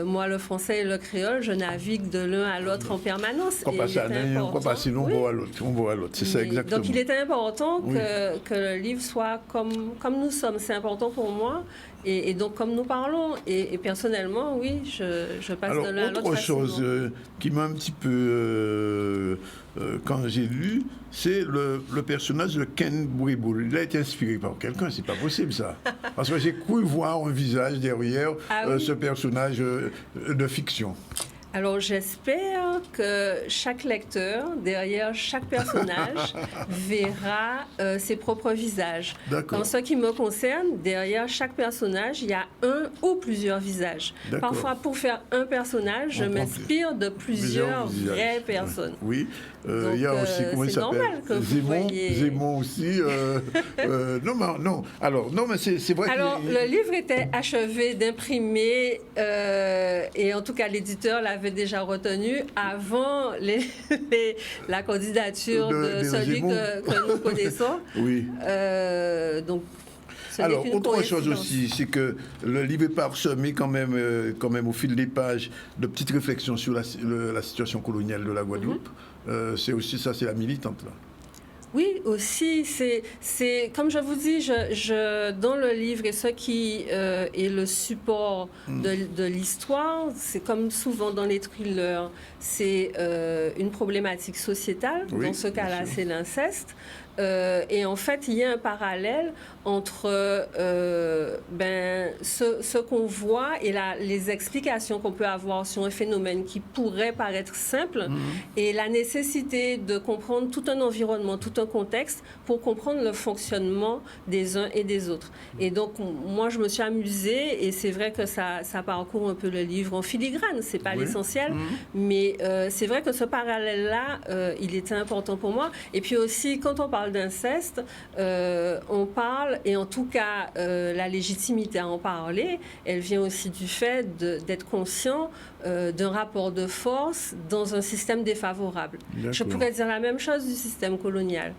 moi, le français et le créole, je navigue de l'un à l'autre en permanence. On va passer d'un bord à l'autre, c'est ça exactement. Donc il était important que le livre soit comme nous sommes, c'est important pour moi, et donc comme nous parlons, et personnellement, oui, je passe de l'un à l'autre. Autre chose qui m'a un petit peu, quand j'ai lu, c'est le personnage de Ken Bouriboul. Il a été inspiré par quelqu'un, c'est pas possible ça. Parce que j'ai cru voir un visage derrière ce personnage de fiction. Alors, j'espère que chaque lecteur, derrière chaque personnage, verra ses propres visages. En ce qui me concerne, derrière chaque personnage, il y a un ou plusieurs visages. Parfois, pour faire un personnage, je m'inspire de plusieurs vraies personnes. Oui. Il y a aussi, comment il s'appelle, Zemmour aussi. Non. Alors, non, mais c'est vrai. Alors, le livre était achevé d'imprimer, et en tout cas, l'éditeur l'avait déjà retenu avant la candidature de celui que nous connaissons. Oui. Donc, alors, autre chose aussi, c'est que le livre est parsemé quand même au fil des pages de petites réflexions sur la situation coloniale de la Guadeloupe. C'est aussi ça, c'est la militante là. Oui, aussi, c'est comme je vous dis, dans le livre, et ce qui est le support de l'histoire, c'est comme souvent dans les thrillers, c'est une problématique sociétale. Dans ce cas-là, c'est l'inceste. Et en fait, il y a un parallèle entre ce qu'on voit et les explications qu'on peut avoir sur un phénomène qui pourrait paraître simple et la nécessité de comprendre tout un environnement, tout un contexte pour comprendre le fonctionnement des uns et des autres. Et donc, moi, je me suis amusée et c'est vrai que ça parcourt un peu le livre en filigrane. C'est pas l'essentiel, mais c'est vrai que ce parallèle-là, il était important pour moi. Et puis aussi, quand on parle d'inceste, on parle, et en tout cas la légitimité à en parler, elle vient aussi du fait d'être conscient d'un rapport de force dans un système défavorable. Je pourrais dire la même chose du système colonial.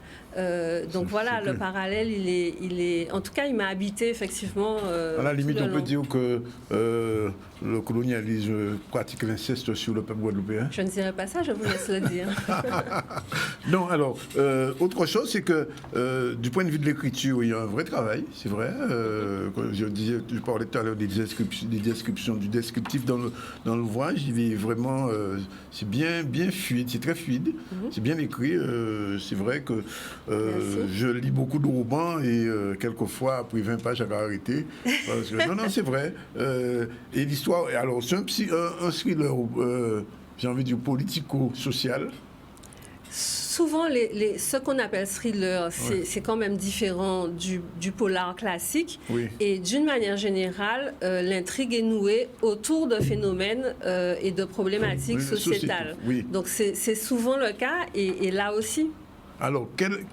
Donc voilà, le parallèle, il est, en tout cas, il m'a habité effectivement. À la limite, on peut dire que le colonialisme pratique l'inceste sur le peuple guadeloupéen. Je ne dirais pas ça, je vous laisse le dire. Non, alors, autre chose, c'est que du point de vue de l'écriture, il y a un vrai travail, c'est vrai. Je parlais tout à l'heure des descriptions, du descriptif dans l'ouvrage. Il est vraiment, c'est bien fluide, c'est très fluide, c'est bien écrit. C'est vrai que je lis beaucoup de romans et quelquefois, après 20 pages, j'avais arrêté. Parce que, non, c'est vrai. Et l'histoire, alors, c'est un thriller, j'ai envie de dire, politico-social. Souvent, ce qu'on appelle thriller, c'est quand même différent du polar classique. Oui. Et d'une manière générale, l'intrigue est nouée autour de phénomènes et de problématiques sociétales. Oui. Donc, c'est souvent le cas, et là aussi. Alors,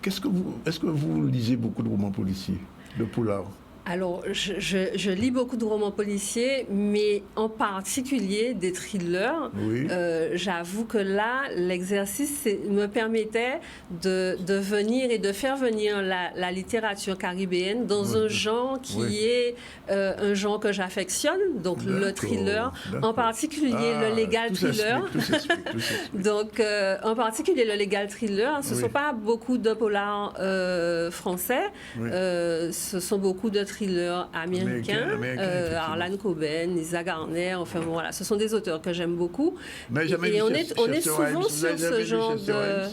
est-ce que vous lisez beaucoup de romans policiers, de polar? Alors, je lis beaucoup de romans policiers, mais en particulier des thrillers. Oui. J'avoue que là, l'exercice me permettait de venir et de faire venir la littérature caribéenne dans un genre qui est un genre que j'affectionne, donc le thriller, en particulier le legal thriller. Tout s'explique. Donc, en particulier le legal thriller, ce ne sont pas beaucoup de polars français, ce sont beaucoup de thrillers américains, Harlan Coben, Lisa Garner, enfin bon, voilà, ce sont des auteurs que j'aime beaucoup. Et on est souvent sur ce genre de...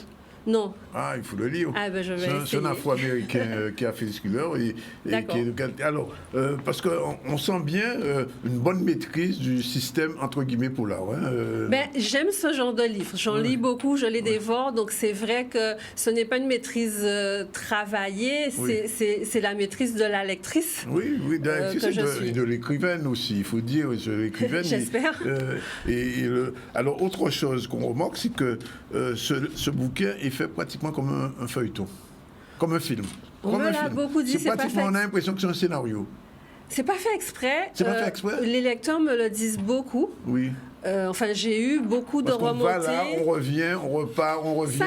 Non. Ah, il faut le lire. Ah, ben je vais essayer. C'est un Afro-Américain qui a fait ce thriller. Alors, parce qu'on sent bien une bonne maîtrise du système, entre guillemets, polar. J'aime ce genre de livre. J'en lis beaucoup, je les dévore. Donc, c'est vrai que ce n'est pas une maîtrise travaillée, c'est la maîtrise de la lectrice. Oui, de la lectrice et de l'écrivaine aussi, il faut dire. L'écrivaine. J'espère. Alors, autre chose qu'on remarque, c'est que ce bouquin est fait pratiquement comme un feuilleton, comme un film. On me l'a beaucoup dit, c'est pratiquement, on a l'impression que c'est un scénario. C'est pas fait exprès. C'est pas fait exprès. Les lecteurs me le disent beaucoup. Oui. J'ai eu beaucoup de remontées. On va là, on revient, on repart, on revient.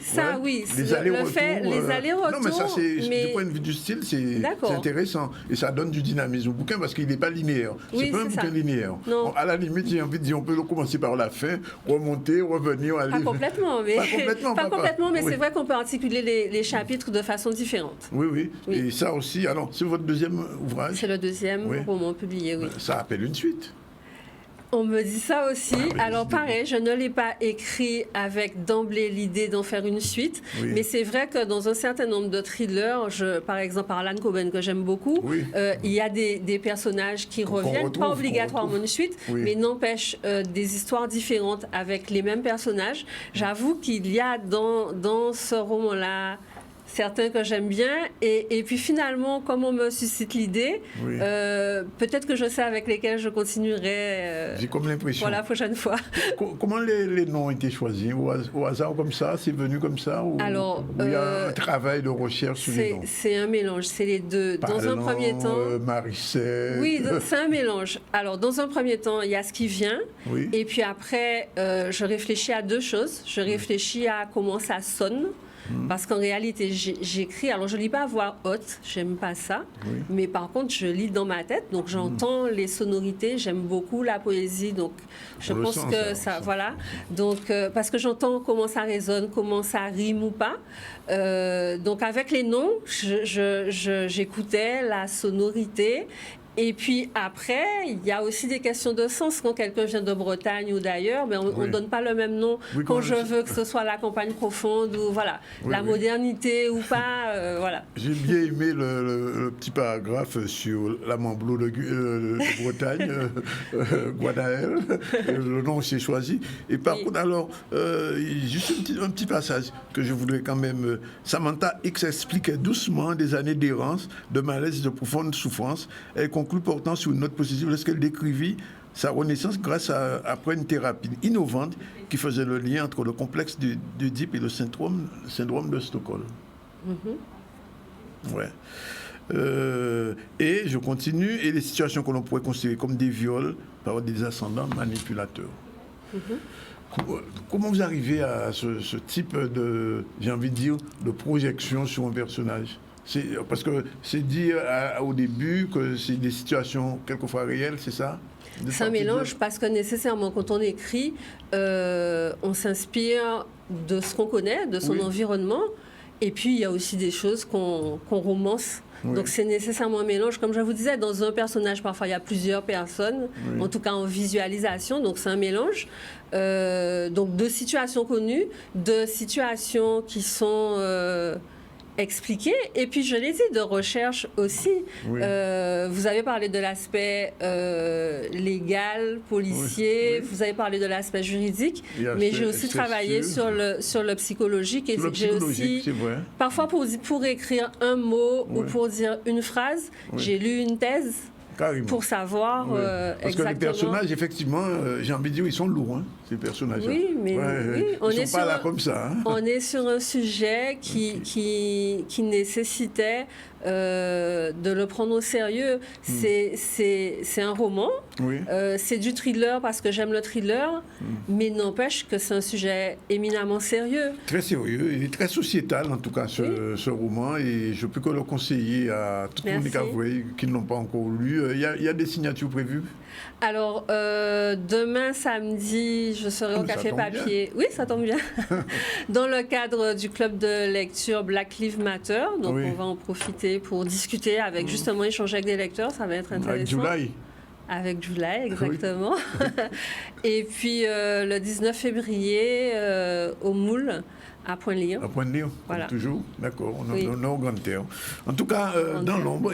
Ça, oui. Les allers-retours. Les allers-retours. Non, mais ça, du point de vue du style, c'est intéressant. Et ça donne du dynamisme au bouquin parce qu'il n'est pas linéaire. C'est pas un bouquin linéaire. Non. À la limite, j'ai envie de dire, on peut commencer par la fin, remonter, revenir, aller. Pas complètement, mais c'est vrai qu'on peut articuler les chapitres de façon différente. Oui. Et ça aussi, alors, c'est votre deuxième ouvrage? C'est le deuxième roman publié, oui. Ça appelle une suite. On me dit ça aussi. Alors pareil, je ne l'ai pas écrit avec d'emblée l'idée d'en faire une suite, mais c'est vrai que dans un certain nombre de thrillers, par exemple Harlan Coben que j'aime beaucoup, il y a des personnages qui reviennent, pas obligatoirement une suite, mais n'empêche des histoires différentes avec les mêmes personnages. J'avoue qu'il y a dans ce roman-là certains que j'aime bien, et puis finalement, comme on me suscite l'idée, peut-être que je sais avec lesquels je continuerai. J'ai comme l'impression. Pour la prochaine fois. Comment les noms ont été choisis? Au hasard comme ça? C'est venu comme ça? Alors, il y a un travail de recherche sur les noms? C'est un mélange, c'est les deux. Parlant, dans un premier temps... Maricel... Oui, c'est un mélange. Alors, dans un premier temps, il y a ce qui vient, et puis après, je réfléchis à deux choses. Je réfléchis à comment ça sonne, parce qu'en réalité, j'écris, alors je lis pas à voix haute, j'aime pas ça, mais par contre, je lis dans ma tête, donc j'entends les sonorités, j'aime beaucoup la poésie, donc je pense que ça, voilà. Donc, parce que j'entends comment ça résonne, comment ça rime ou pas. Donc, avec les noms, j'écoutais la sonorité. Et puis après, il y a aussi des questions de sens. Quand quelqu'un vient de Bretagne ou d'ailleurs, mais on ne donne pas le même nom quand je veux que ce soit la campagne profonde ou la modernité ou pas. Voilà. J'ai bien aimé le petit paragraphe sur l'amant bleu de Bretagne, Guadaël. Le nom s'est choisi. Et par contre, alors, juste un petit passage que je voudrais quand même. Samantha X expliquait doucement des années d'errance, de malaise et de profonde souffrance. Elle conclut portant sur une note positive lorsqu'elle décrivit sa renaissance grâce après une thérapie innovante qui faisait le lien entre le complexe d'Oedipe et le syndrome de Stockholm. Et je continue, et les situations que l'on pourrait considérer comme des viols par des ascendants manipulateurs. Comment vous arrivez à ce type de, j'ai envie de dire, de projection sur un personnage? Parce que c'est dit au début que c'est des situations quelquefois réelles, c'est ça? C'est un mélange parce que nécessairement quand on écrit, on s'inspire de ce qu'on connaît, de son environnement, et puis il y a aussi des choses qu'on romance. Donc c'est nécessairement un mélange. Comme je vous disais, dans un personnage, parfois il y a plusieurs personnes, en tout cas en visualisation, donc c'est un mélange. Donc de situations connues, de situations qui sont... expliquer. Et puis, je l'ai dit, de recherche aussi. Vous avez parlé de l'aspect légal, policier, vous avez parlé de l'aspect juridique, mais j'ai aussi travaillé sur le psychologique. Et j'ai aussi, parfois, pour écrire un mot ou pour dire une phrase, j'ai lu une thèse. Carrément. Pour savoir exactement... Parce que les personnages, effectivement, j'ai envie de dire, ils sont lourds, hein, ces personnages-là. Oui, mais ils ne sont pas là comme ça. Hein. On est sur un sujet qui nécessitait de le prendre au sérieux. C'est un roman, c'est du thriller parce que j'aime le thriller, mais n'empêche que c'est un sujet éminemment sérieux. Très sérieux et très sociétal en tout cas ce roman, et je peux que le conseiller à tout le monde qui ne l'ont pas encore lu. Il y a des signatures prévues? Alors, demain samedi, je serai au Café Papier. Bien. Oui, ça tombe bien. Dans le cadre du club de lecture Black Lives Matter. Donc, on va en profiter pour discuter avec, justement, échanger avec des lecteurs. Ça va être intéressant. Avec July, exactement. Et puis, le 19 février, au Moule, à Pointe-Lyon. À Pointe-Lyon, voilà. Toujours. D'accord, on est au Grand Terre. En tout cas, Dans l'ombre,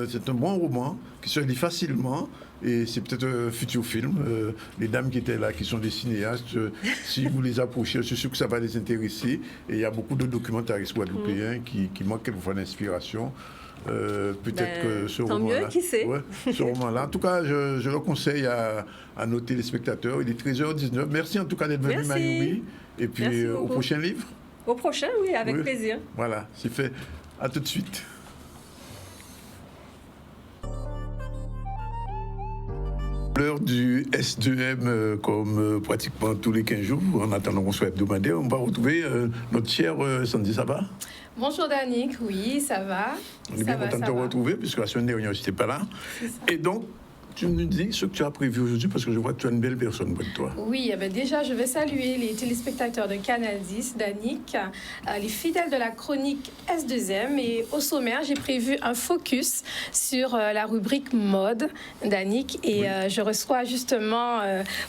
c'est un bon roman qui se lit facilement. Et c'est peut-être un futur film. Les dames qui étaient là, qui sont des cinéastes, si vous les approchez, je suis sûr que ça va les intéresser. Et il y a beaucoup de documentaristes guadeloupéens qui manquent quelquefois d'inspiration. Peut-être que ce roman-là... Tant mieux, qui sait. Ce roman-là. En tout cas, je le conseille à nos téléspectateurs. Il est 13h19. Merci en tout cas d'être venu, Mayuri. Et puis au prochain livre. Au prochain, oui, avec plaisir. Voilà, c'est fait. À tout de suite. L'heure du S2M, comme pratiquement tous les 15 jours, en attendant qu'on soit hebdomadaire, on va retrouver notre chère Sandy, ça va? Bonjour Danick, oui, ça va. On est bien content de te retrouver, puisque la semaine dernière, je n'étais pas là. Et donc, tu nous dis ce que tu as prévu aujourd'hui, parce que je vois que tu as une belle personne près de toi. Oui, déjà, je vais saluer les téléspectateurs de Canal 10, Danick, les fidèles de la chronique S2M. Et au sommaire, j'ai prévu un focus sur la rubrique mode, Danick. Et je reçois justement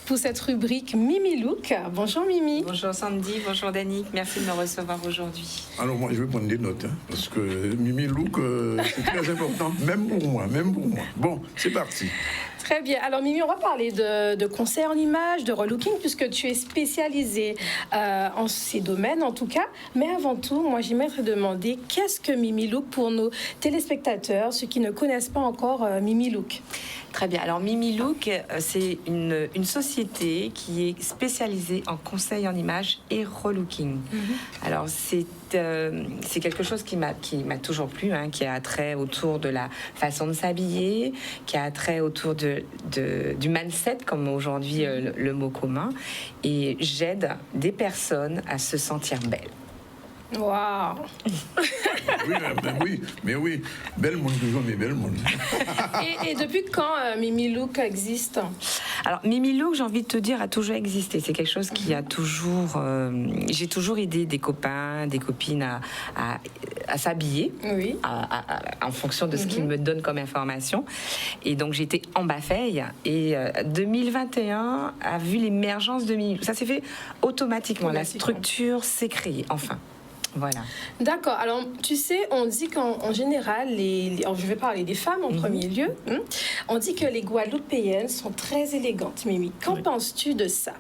pour cette rubrique Mimi Look. Bonjour Mimi. Bonjour Sandy, bonjour Danick. Merci de me recevoir aujourd'hui. Alors moi, je vais prendre des notes, parce que Mimi Look, c'est très important, même pour moi. Bon, c'est parti. Très bien. Alors Mimi, on va parler de conseils en images, de relooking, puisque tu es spécialisée en ces domaines en tout cas. Mais avant tout, moi j'aimerais te demander qu'est-ce que Mimi Look pour nos téléspectateurs, ceux qui ne connaissent pas encore Mimi Look. Très bien. Alors Mimi Look, c'est une société qui est spécialisée en conseils en images et relooking. Alors c'est quelque chose qui m'a toujours plu, qui a trait autour de la façon de s'habiller, qui a trait autour du mindset, comme aujourd'hui le mot commun. Et j'aide des personnes à se sentir belles. Waouh. oui, belle monde toujours, mais belle monde. Et depuis quand Mimi Look existe? Alors Mimi Look, j'ai envie de te dire, a toujours existé. C'est quelque chose qui a toujours... j'ai toujours aidé des copains, des copines à s'habiller, en fonction de ce qu'ils me donnent comme information. Et donc j'étais en Bafeille. Et 2021 a vu l'émergence de Mimi Look. Ça s'est fait automatiquement. La structure s'est créée, enfin. Voilà. D'accord. Alors, tu sais, on dit qu'en général, je vais parler des femmes en premier lieu, on dit que les Guadeloupéennes sont très élégantes. Mimi, qu'en penses-tu de ça?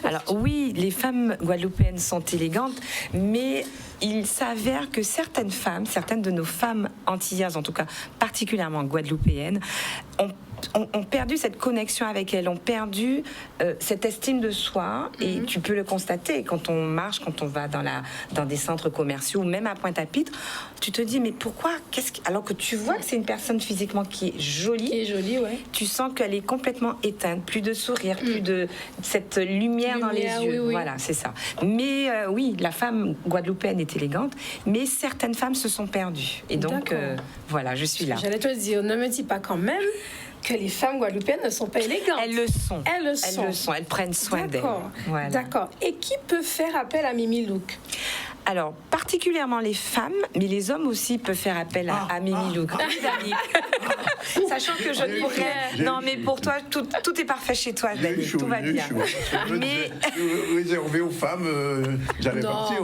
Alors oui, les femmes guadeloupéennes sont élégantes, mais il s'avère que certaines de nos femmes antillaises, en tout cas particulièrement guadeloupéennes, ont perdu cette connexion avec elles, ont perdu cette estime de soi. Et tu peux le constater quand on marche, quand on va dans des centres commerciaux ou même à Pointe-à-Pitre, tu te dis mais pourquoi, alors que tu vois que c'est une personne physiquement qui est jolie, tu sens qu'elle est complètement éteinte, plus de sourire, plus de cette lumière dans les yeux. Oui. Voilà, c'est ça. Mais oui, la femme guadeloupéenne est élégante, mais certaines femmes se sont perdues. Et donc voilà, je suis là. J'allais te dire, ne me dis pas quand même que les femmes guadeloupéennes ne sont pas élégantes. Elles le sont. Elles prennent soin d'elles. Voilà. D'accord. Et qui peut faire appel à Mimi Look? Alors, particulièrement les femmes, mais les hommes aussi peuvent faire appel à Mimi Look. Sachant que je pourrais... Non, mais pour toi, tout est parfait chez toi, Dani. Tout va bien. Mais... réservé aux femmes, j'allais partir.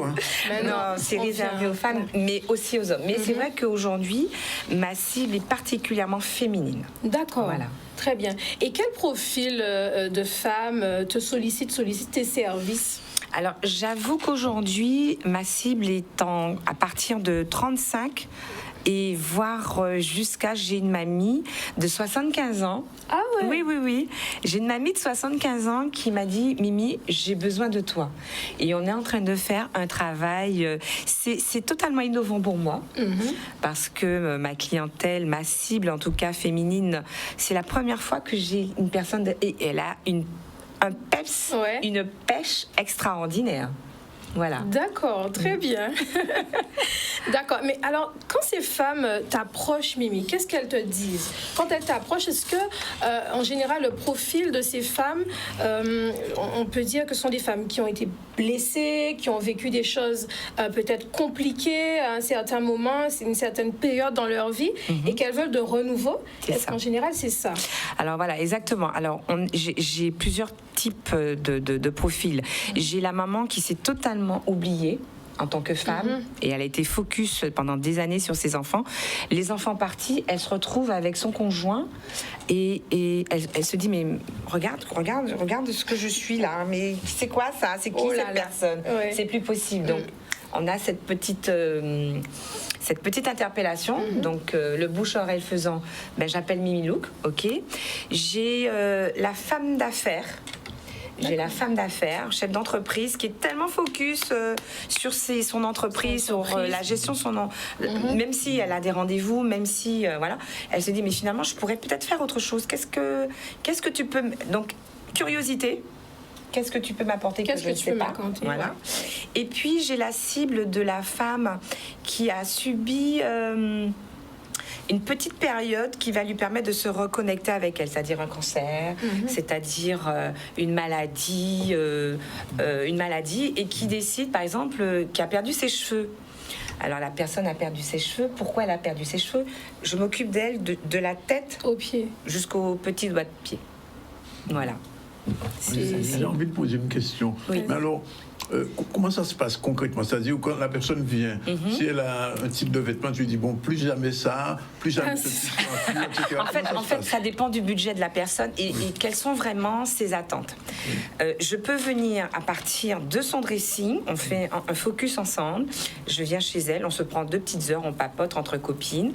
Non, c'est réservé aux femmes, mais aussi aux hommes. Mais c'est vrai qu'aujourd'hui, ma cible est particulièrement féminine. D'accord. Voilà. Très bien. Et quel profil de femmes te sollicite tes services? Alors, j'avoue qu'aujourd'hui, ma cible est à partir de 35 et voir jusqu'à... J'ai une mamie de 75 ans. Ah ouais? Oui. J'ai une mamie de 75 ans qui m'a dit « Mimi, j'ai besoin de toi ». Et on est en train de faire un travail... C'est totalement innovant pour moi parce que ma clientèle, ma cible, en tout cas féminine, c'est la première fois que j'ai une personne... Et elle a une pêche extraordinaire. Voilà. D'accord, très bien. D'accord, mais alors, quand ces femmes t'approchent, Mimi, qu'est-ce qu'elles te disent? Quand elles t'approchent, est-ce que, en général, le profil de ces femmes, on peut dire que ce sont des femmes qui ont été blessées, qui ont vécu des choses peut-être compliquées à un certain moment, c'est une certaine période dans leur vie, et qu'elles veulent de renouveau? Est-ce qu'en général, c'est ça? Alors voilà, exactement. Alors, j'ai plusieurs types de profils. J'ai la maman qui s'est totalement oubliée en tant que femme, et elle a été focus pendant des années sur ses enfants. Les enfants partis, elle se retrouve avec son conjoint et elle se dit mais regarde ce que je suis là, mais c'est quoi ça, c'est qui cette personne? C'est plus possible. Donc on a cette petite interpellation. Donc le bouche-oreille faisant, j'appelle Mimi Look, ok. J'ai la femme d'affaires. J'ai la femme d'affaires, chef d'entreprise, qui est tellement focus sur son entreprise, sur la gestion de son même si elle a des rendez-vous, même si voilà, elle se dit mais finalement je pourrais peut-être faire autre chose. Qu'est-ce que tu peux... Donc curiosité. Qu'est-ce que tu peux m'apporter que je ne sais pas? Voilà. Et puis j'ai la cible de la femme qui a subi une petite période qui va lui permettre de se reconnecter avec elle, c'est-à-dire un cancer, c'est-à-dire une maladie, et qui décide, par exemple, qui a perdu ses cheveux. Alors la personne a perdu ses cheveux. Pourquoi elle a perdu ses cheveux? Je m'occupe d'elle de la tête aux pieds jusqu'au petit doigt de pied. Voilà. J'ai envie de poser une question. Oui. Mais alors, comment ça se passe concrètement? C'est-à-dire quand la personne vient, si elle a un type de vêtement, tu lui dis bon, plus jamais ça, plus jamais ce type de vêtement, etc. En fait, ça dépend du budget de la personne et quelles sont vraiment ses attentes. Je peux venir à partir de son dressing, on fait un focus ensemble, je viens chez elle, on se prend 2 petites heures, on papote entre copines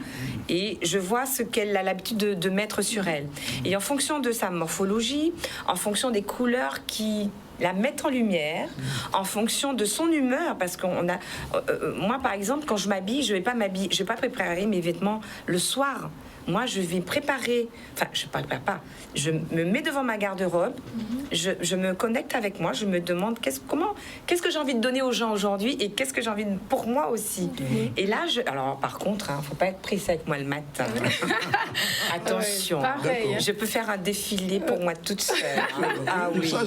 et je vois ce qu'elle a l'habitude de mettre sur elle. Et en fonction de sa morphologie, en fonction des couleurs qui la mettre en lumière, en fonction de son humeur, parce qu'on a moi par exemple quand je m'habille, je vais pas préparer mes vêtements le soir. Moi, je vais préparer, enfin, je ne prépare pas, je me mets devant ma garde-robe, je me connecte avec moi, je me demande qu'est-ce que j'ai envie de donner aux gens aujourd'hui et qu'est-ce que j'ai envie pour moi aussi. Et là, alors par contre, il ne faut pas être pressé avec moi le matin. Attention, pareil, je peux faire un défilé pour moi toute seule. Ah oui. Ça,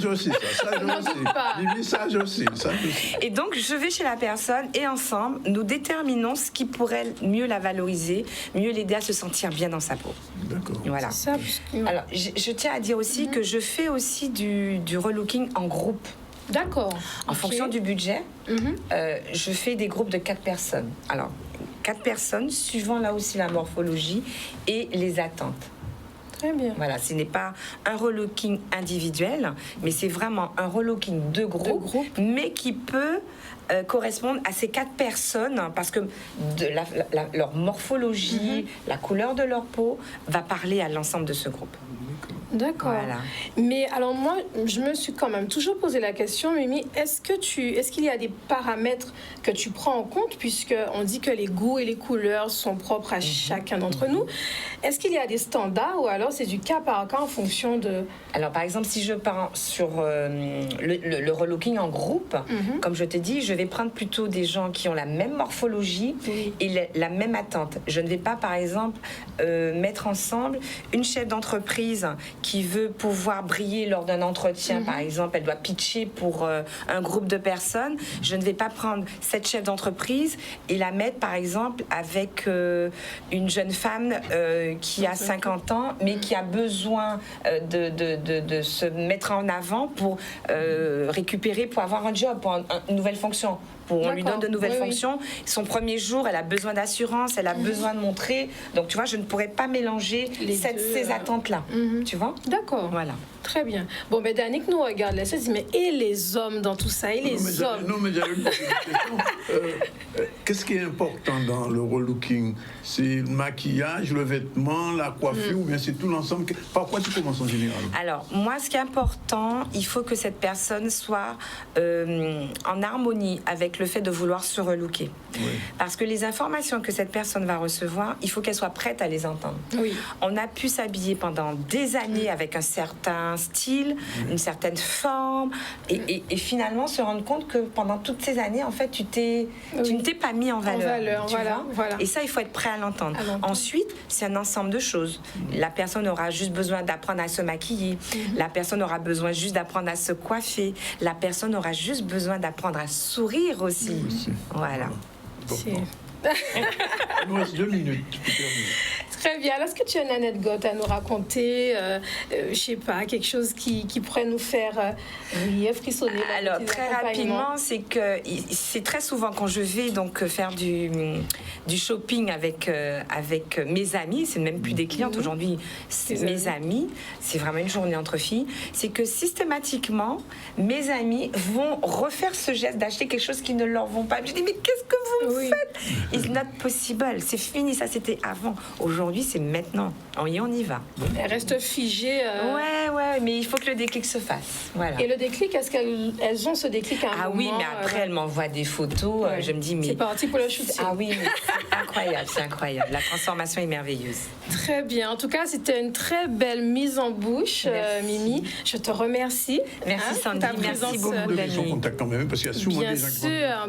je aussi. Et donc, je vais chez la personne et ensemble, nous déterminons ce qui pourrait mieux la valoriser, mieux l'aider à se sentir bien dans sa peau. D'accord. Voilà. Ça, alors, je tiens à dire aussi que je fais aussi du relooking en groupe. D'accord. En fonction du budget, je fais des groupes de 4 personnes. Alors, 4 personnes, suivant là aussi la morphologie et les attentes. Très bien. Voilà, ce n'est pas un relooking individuel, mais c'est vraiment un relooking de groupe, mais qui peut correspondre à ces 4 personnes, parce que leur morphologie, la couleur de leur peau va parler à l'ensemble de ce groupe. D'accord. Voilà. Mais alors moi, je me suis quand même toujours posé la question, Mimi, est-ce qu'il y a des paramètres que tu prends en compte, puisqu'on dit que les goûts et les couleurs sont propres à chacun d'entre nous. Est-ce qu'il y a des standards ou alors c'est du cas par cas en fonction de... Alors par exemple, si je pars sur le relooking en groupe, comme je te dis, je vais prendre plutôt des gens qui ont la même morphologie et la même attente. Je ne vais pas par exemple mettre ensemble une chef d'entreprise qui veut pouvoir briller lors d'un entretien, par exemple, elle doit pitcher pour un groupe de personnes. Je ne vais pas prendre cette chef d'entreprise et la mettre, par exemple, avec une jeune femme qui a 50 ans, mais qui a besoin de se mettre en avant pour récupérer, pour avoir un job, pour une nouvelle fonction. On lui donne de nouvelles fonctions. Son premier jour, elle a besoin d'assurance, elle a besoin de montrer. Donc, tu vois, je ne pourrais pas mélanger ces attentes-là. Tu vois? D'accord. Voilà. Très bien. Bon, mais Danick nous regarde là, ça dit, mais et les hommes dans tout ça? Et les hommes? Non, mais j'avais une question. Qu'est-ce qui est important dans le relooking? C'est le maquillage, le vêtement, la coiffure, ou bien c'est tout l'ensemble? Par quoi tu commences en général? Alors, moi, ce qui est important, il faut que cette personne soit en harmonie avec le fait de vouloir se relooker. Oui. Parce que les informations que cette personne va recevoir, il faut qu'elle soit prête à les entendre. Oui. On a pu s'habiller pendant des années avec un certain style, une certaine forme, et finalement se rendre compte que pendant toutes ces années, en fait, tu ne t'es pas mis en valeur. Voilà. Et ça, il faut être prêt à l'entendre. Ensuite, c'est un ensemble de choses. La personne aura juste besoin d'apprendre à se maquiller. La personne aura besoin juste d'apprendre à se coiffer. La personne aura juste besoin d'apprendre à sourire aussi. Voilà. Il nous reste 2 minutes. Très bien. Est-ce que tu as une anecdote à nous raconter? Je sais pas, quelque chose qui pourrait nous faire frissonner. Alors, très rapidement, c'est que c'est très souvent quand je vais donc faire du shopping avec mes amis, c'est même plus des clientes aujourd'hui, c'est mes amis, c'est vraiment une journée entre filles, c'est que systématiquement, mes amis vont refaire ce geste d'acheter quelque chose qui ne leur vont pas. Je dis, mais qu'est-ce que vous faites? It's not possible. C'est fini, ça c'était avant. Aujourd'hui, c'est maintenant. Oui, on y va. Elle reste figée. Ouais, mais il faut que le déclic se fasse. Voilà. Et le déclic, est-ce qu'elles ont ce déclic à un moment? Ah oui, mais après, elles m'envoient des photos. Je me dis, mais... C'est parti pour le shooting. Ah oui, mais c'est incroyable. La transformation est merveilleuse. Très bien. En tout cas, c'était une très belle mise en bouche, Mimi. Je te remercie. Merci Sandy, merci beaucoup. Ils en contact quand même, parce qu'il y a souvent des gens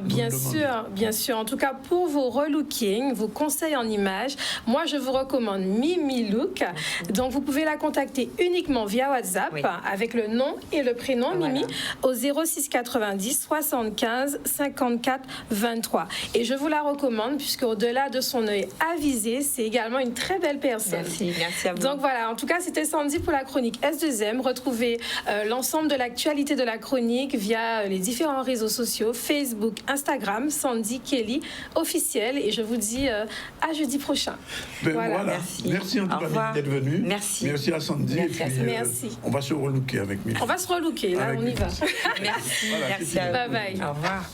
Bien sûr. En tout cas, pour vos relookings, vos conseils en images, moi, je vous recommande Mimi Look. Donc, vous pouvez la contacter uniquement via WhatsApp avec le nom et le prénom Mimi au 06 90 75 54 23. Et je vous la recommande puisque au-delà de son œil avisé, c'est également une très belle personne. Merci à vous. Donc voilà, en tout cas, c'était Sandy pour la chronique S2M. Retrouvez l'ensemble de l'actualité de la chronique via les différents réseaux sociaux, Facebook, Instagram, Sandy Kelly officiel. Et je vous dis à jeudi prochain. Voilà. Merci en tout cas d'être venu. Merci à Sandy. Merci. On va se relooker avec Mimi. On va se relooker, là, on y va. Merci. Bye bye. Au revoir.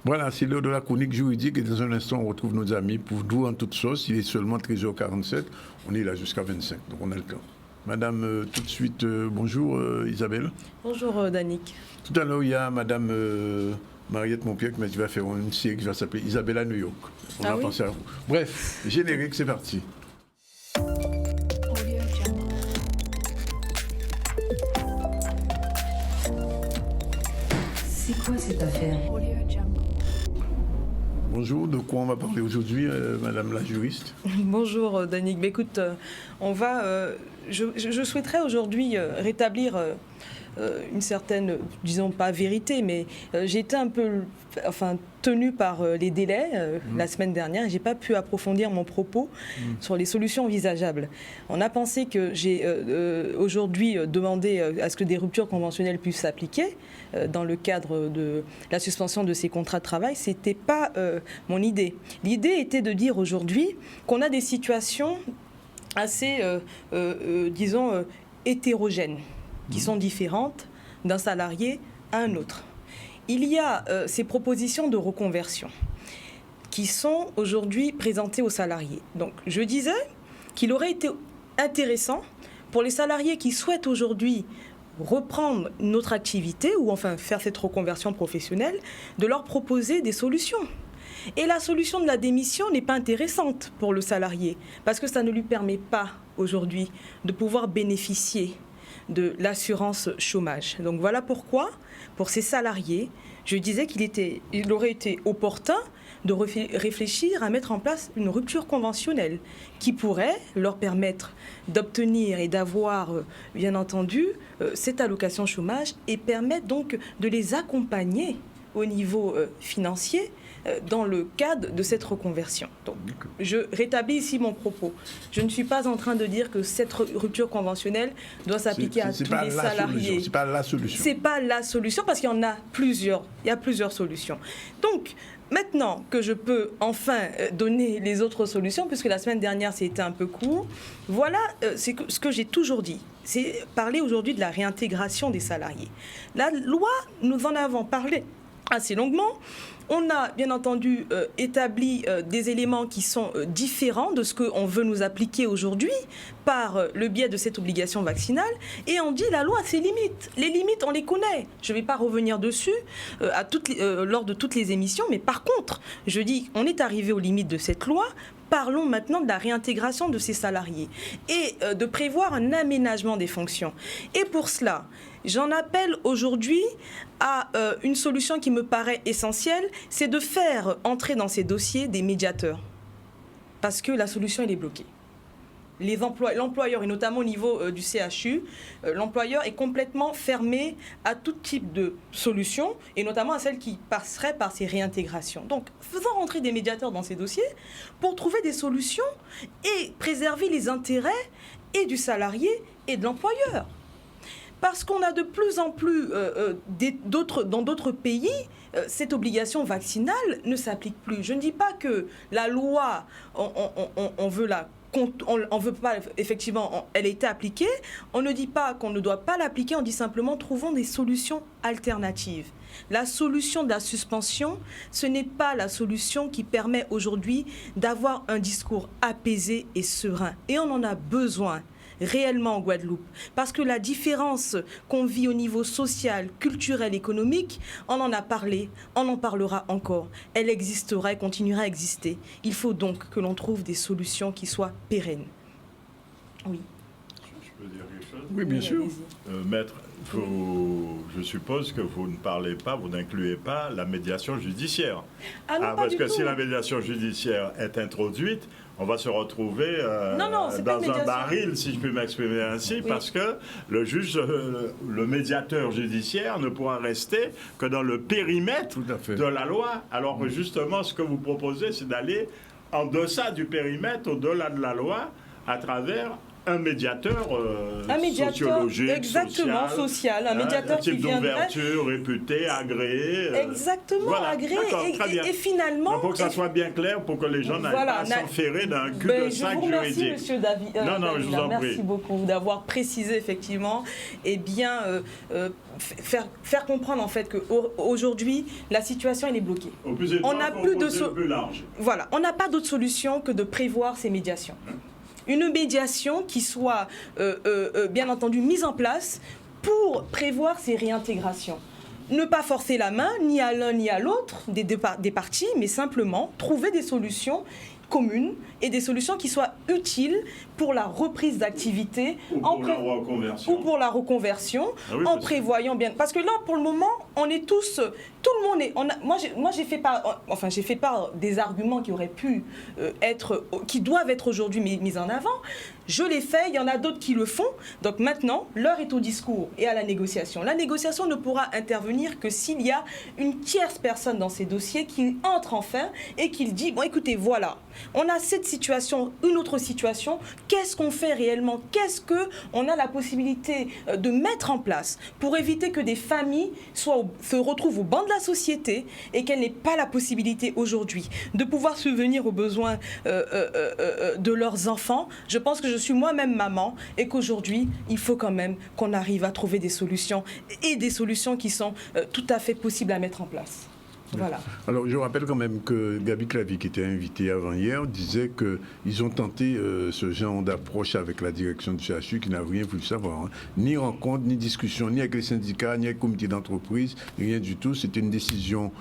Voilà, c'est l'heure de la chronique juridique et dans un instant, on retrouve nos amis pour nous en toute sauce. Il est seulement 13h47, on est là jusqu'à 25, donc on a le temps. Madame, tout de suite, bonjour Isabelle. Bonjour Danick. Tout à l'heure, il y a Madame Mariette Montpierre qui m'a dit qu'il va faire une série qui va s'appeler Isabelle à New York. On a pensé à vous. Bref, générique, c'est parti. C'est quoi cette affaire? Bonjour, de quoi on va parler aujourd'hui, Madame la juriste? Bonjour Danick, mais écoute, je souhaiterais aujourd'hui rétablir une certaine, disons pas vérité, mais j'ai été un peu tenue par les délais la semaine dernière et j'ai pas pu approfondir mon propos sur les solutions envisageables. On a pensé que j'ai aujourd'hui demandé à ce que des ruptures conventionnelles puissent s'appliquer dans le cadre de la suspension de ces contrats de travail. C'était pas mon idée. L'idée était de dire aujourd'hui qu'on a des situations assez, disons, hétérogènes, qui sont différentes d'un salarié à un autre. Il y a ces propositions de reconversion qui sont aujourd'hui présentées aux salariés. Donc, je disais qu'il aurait été intéressant pour les salariés qui souhaitent aujourd'hui reprendre notre activité ou enfin faire cette reconversion professionnelle, de leur proposer des solutions. Et la solution de la démission n'est pas intéressante pour le salarié parce que ça ne lui permet pas aujourd'hui de pouvoir bénéficier de l'assurance chômage. Donc voilà pourquoi, pour ces salariés, je disais qu'il aurait été opportun de réfléchir à mettre en place une rupture conventionnelle qui pourrait leur permettre d'obtenir et d'avoir, bien entendu, cette allocation chômage et permettre donc de les accompagner au niveau financier dans le cadre de cette reconversion. Donc, je rétablis ici mon propos. Je ne suis pas en train de dire que cette rupture conventionnelle doit s'appliquer à tous les salariés. C'est pas la solution. C'est pas la solution parce qu'il y en a plusieurs. Il y a plusieurs solutions. Donc, maintenant que je peux enfin donner les autres solutions, puisque la semaine dernière c'était un peu court, voilà c'est ce que j'ai toujours dit. C'est parler aujourd'hui de la réintégration des salariés. La loi, nous en avons parlé assez longuement. On a bien entendu établi des éléments qui sont différents de ce qu'on veut nous appliquer aujourd'hui par le biais de cette obligation vaccinale, et on dit la loi a ses limites. Les limites, on les connaît. Je ne vais pas revenir dessus lors de toutes les émissions, mais par contre, je dis on est arrivé aux limites de cette loi. Parlons maintenant de la réintégration de ces salariés et de prévoir un aménagement des fonctions. Et pour cela, j'en appelle aujourd'hui à une solution qui me paraît essentielle, c'est de faire entrer dans ces dossiers des médiateurs. Parce que la solution, elle est bloquée. L'employeur, et notamment au niveau du CHU, l'employeur est complètement fermé à tout type de solution, et notamment à celles qui passeraient par ces réintégrations. Donc, faisons rentrer des médiateurs dans ces dossiers pour trouver des solutions et préserver les intérêts et du salarié et de l'employeur. Parce qu'on a de plus en plus, dans d'autres pays, cette obligation vaccinale ne s'applique plus. Je ne dis pas que la loi, on veut la... On veut pas, effectivement, elle a été appliquée. On ne dit pas qu'on ne doit pas l'appliquer, on dit simplement trouvons des solutions alternatives. La solution de la suspension, ce n'est pas la solution qui permet aujourd'hui d'avoir un discours apaisé et serein. Et on en a besoin réellement en Guadeloupe. Parce que la différence qu'on vit au niveau social, culturel, économique, on en a parlé, on en parlera encore. Elle existera et continuera à exister. Il faut donc que l'on trouve des solutions qui soient pérennes. Oui. Je peux dire quelque chose ? Oui, bien sûr. Maître, je suppose que vous ne parlez pas, vous n'incluez pas la médiation judiciaire. Ah non, pas parce du que tout. Si la médiation judiciaire est introduite, on va se retrouver dans un baril, si je puis m'exprimer ainsi, oui. Parce que le juge, le médiateur judiciaire ne pourra rester que dans le périmètre de la loi. Alors que justement, ce que vous proposez, c'est d'aller en deçà du périmètre, au-delà de la loi, à travers un médiateur sociologique, exactement, social, un médiateur type qui viendrait... d'ouverture, réputé, agréé. Exactement, voilà. agréé. Et finalement... Il faut que ça soit bien clair pour que les gens n'aillent pas s'enferrer d'un cul-de-sac juridique. Merci, monsieur David. Non, je vous en prie. Merci beaucoup d'avoir précisé, effectivement, et bien faire comprendre, en fait, qu'aujourd'hui, la situation, elle est bloquée. On n'a plus de large. Voilà, on n'a pas d'autre solution que de prévoir ces médiations. Une médiation qui soit, bien entendu, mise en place pour prévoir ces réintégrations. Ne pas forcer la main, ni à l'un ni à l'autre des parties, mais simplement trouver des solutions communes et des solutions qui soient utiles pour la reprise d'activité ou pour la reconversion, en prévoyant bien, parce que là pour le moment on est tous, tout le monde est, moi j'ai fait part des arguments qui auraient pu qui doivent être aujourd'hui mis en avant. Je l'ai fait, il y en a d'autres qui le font. Donc maintenant, l'heure est au discours et à la négociation. La négociation ne pourra intervenir que s'il y a une tierce personne dans ces dossiers qui entre enfin et qui dit, bon écoutez, voilà, on a cette situation, une autre situation, qu'est-ce qu'on fait réellement? Qu'est-ce qu'on a la possibilité de mettre en place pour éviter que des familles se retrouvent au banc de la société et qu'elles n'aient pas la possibilité aujourd'hui de pouvoir subvenir aux besoins de leurs enfants? Je pense que je suis moi-même maman et qu'aujourd'hui, il faut quand même qu'on arrive à trouver des solutions et des solutions qui sont tout à fait possibles à mettre en place. Voilà. Alors, je rappelle quand même que Gaby Clavier, qui était invitée avant-hier, disait qu'ils ont tenté ce genre d'approche avec la direction du CHU qui n'a rien voulu savoir. Hein. Ni rencontre, ni discussion, ni avec les syndicats, ni avec le comité d'entreprise, rien du tout. C'était une décision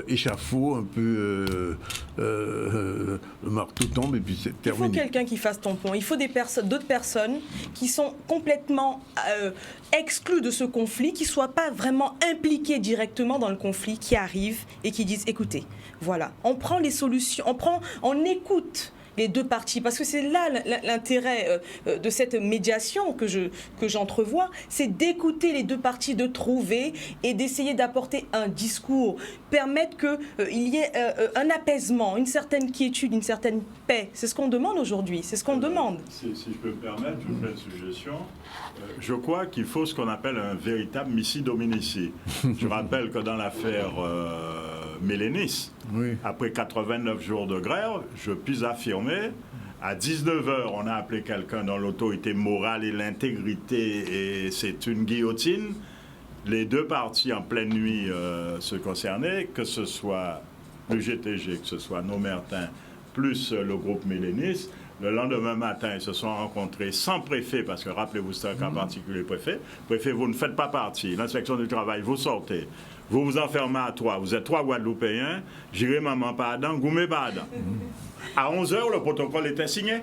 échafaud, un peu le marteau tombe et puis c'est terminé. Il faut quelqu'un qui fasse tampon. Il faut d'autres personnes qui sont complètement exclues de ce conflit, qui ne soient pas vraiment impliquées directement dans le conflit, qui arrivent et qui disent, écoutez, voilà, on prend les solutions, on écoute les deux parties, parce que c'est là l'intérêt de cette médiation que j'entrevois, c'est d'écouter les deux parties, de trouver et d'essayer d'apporter un discours, permettre qu'il y ait un apaisement, une certaine quiétude, une certaine paix. C'est ce qu'on demande aujourd'hui, c'est ce qu'on demande. Si je peux me permettre, je vous fais une suggestion. Je crois qu'il faut ce qu'on appelle un véritable missi dominici. Je rappelle que dans l'affaire Mélénis, après 89 jours de grève, je puis affirmer, à 19h, on a appelé quelqu'un dont l'autorité morale et l'intégrité, et c'est une guillotine. Les deux parties en pleine nuit se concernaient, que ce soit le GTG, que ce soit Nomertin, plus le groupe Mélénis. Le lendemain matin, ils se sont rencontrés sans préfet, parce que rappelez-vous, c'est un cas particulier préfet. Préfet, vous ne faites pas partie. L'inspection du travail, vous sortez. Vous vous enfermez à 3. Vous êtes 3 Guadeloupéens. J'irai maman pas dedans, Goumé pas dedans. À 11h, le protocole était signé.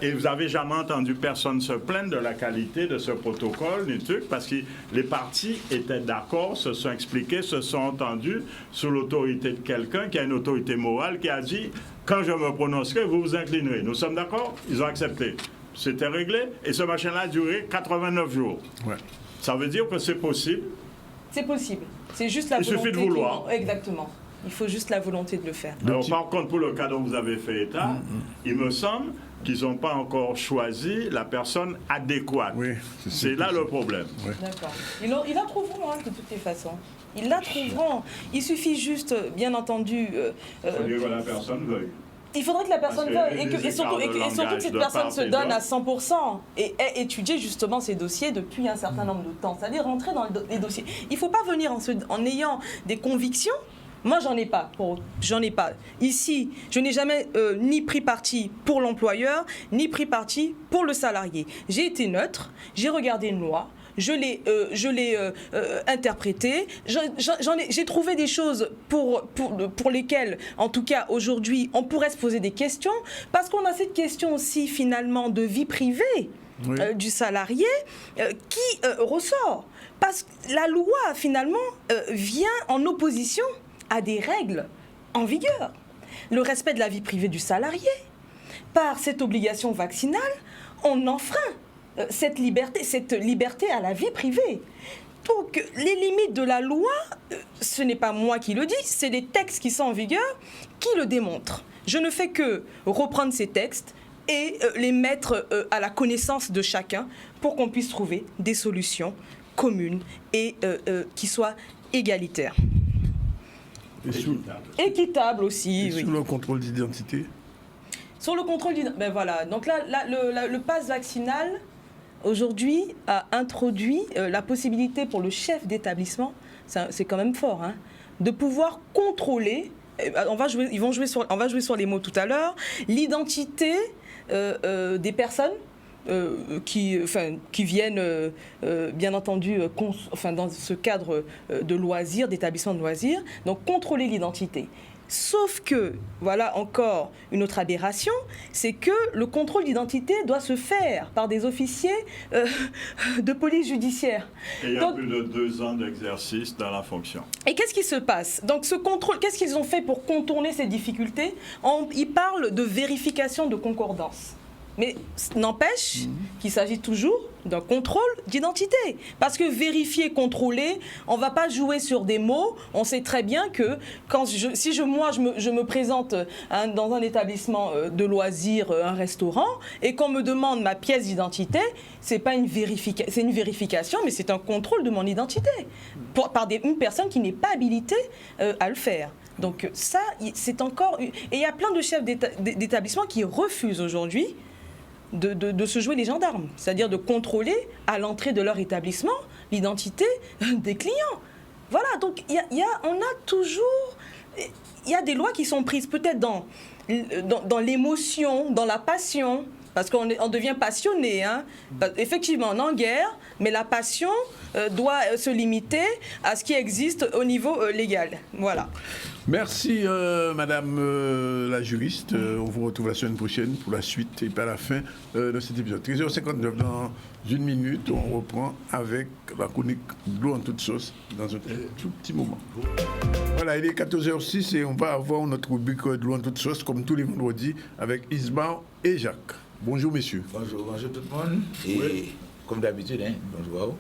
Et vous n'avez jamais entendu personne se plaindre de la qualité de ce protocole, ni truc, parce que les partis étaient d'accord, se sont expliqués, se sont entendus sous l'autorité de quelqu'un qui a une autorité morale qui a dit « Quand je me prononcerai, vous vous inclinerez ». Nous sommes d'accord? Ils ont accepté. C'était réglé et ce machin-là a duré 89 jours. Ça veut dire que c'est possible. C'est possible. C'est juste la volonté. Il suffit de vouloir. Exactement. Il faut juste la volonté de le faire. Alors, par contre, pour le cas dont vous avez fait état, il me semble qu'ils n'ont pas encore choisi la personne adéquate. C'est là le problème. D'accord. Ils la trouveront, de toutes les façons. Ils la trouveront. Il suffit juste, bien entendu... il faut dire que la personne veuille. Il faudrait que la personne veuille et surtout que cette personne se donne à 100% et ait étudié justement ces dossiers depuis un certain nombre de temps. C'est-à-dire rentrer dans les dossiers. Il ne faut pas venir en ayant des convictions. Moi, j'en ai pas. Ici, je n'ai jamais ni pris parti pour l'employeur, ni pris parti pour le salarié. J'ai été neutre, j'ai regardé une loi, je l'ai interprétée, j'ai trouvé des choses pour lesquelles, en tout cas aujourd'hui, on pourrait se poser des questions, parce qu'on a cette question aussi finalement de vie privée du salarié qui ressort. Parce que la loi, finalement, vient en opposition à des règles en vigueur. Le respect de la vie privée du salarié. Par cette obligation vaccinale, on enfreint cette liberté à la vie privée. Donc, les limites de la loi, ce n'est pas moi qui le dis, c'est les textes qui sont en vigueur qui le démontrent. Je ne fais que reprendre ces textes et les mettre à la connaissance de chacun pour qu'on puisse trouver des solutions communes et qui soient égalitaires. Équitable aussi. Et sur le contrôle d'identité? Sur le contrôle d'identité, ben voilà. Donc là, le pass vaccinal, aujourd'hui, a introduit la possibilité pour le chef d'établissement, c'est quand même fort, hein, de pouvoir contrôler, on va jouer sur les mots tout à l'heure, l'identité des personnes qui viennent, bien entendu, dans ce cadre de loisirs, d'établissements de loisirs, donc contrôler l'identité. Sauf que, voilà encore une autre aberration, c'est que le contrôle d'identité doit se faire par des officiers de police judiciaire. Et il y a plus de 2 ans d'exercice dans la fonction. Et qu'est-ce qui se passe? Donc ce contrôle, qu'est-ce qu'ils ont fait pour contourner ces difficultés? Ils parlent de vérification de concordance. Mais n'empêche qu'il s'agit toujours d'un contrôle d'identité. Parce que vérifier, contrôler, on ne va pas jouer sur des mots. On sait très bien que si je me présente dans un établissement de loisirs, un restaurant, et qu'on me demande ma pièce d'identité, c'est pas une vérification, c'est une vérification, mais c'est un contrôle de mon identité par une personne qui n'est pas habilitée à le faire. Donc ça, c'est encore... Et il y a plein de chefs d'établissement qui refusent aujourd'hui de se jouer les gendarmes, c'est-à-dire de contrôler à l'entrée de leur établissement l'identité des clients. Voilà, donc il y a des lois qui sont prises peut-être dans l'émotion, dans la passion, parce qu'on devient passionné. Hein. Effectivement, on est en guerre, mais la passion doit se limiter à ce qui existe au niveau légal. Voilà. Merci, Madame la juriste. On vous retrouve la semaine prochaine pour la suite et pas la fin de cet épisode. 13h59, dans une minute, on reprend avec la chronique de l'eau en toute sauce dans un tout petit moment. Voilà, il est 14h06 et on va avoir notre rubrique de l'eau en toute sauce comme tous les vendredis avec Ismar et Jacques. Bonjour, messieurs. Bonjour tout le monde. Et oui. Comme d'habitude, hein, bonjour.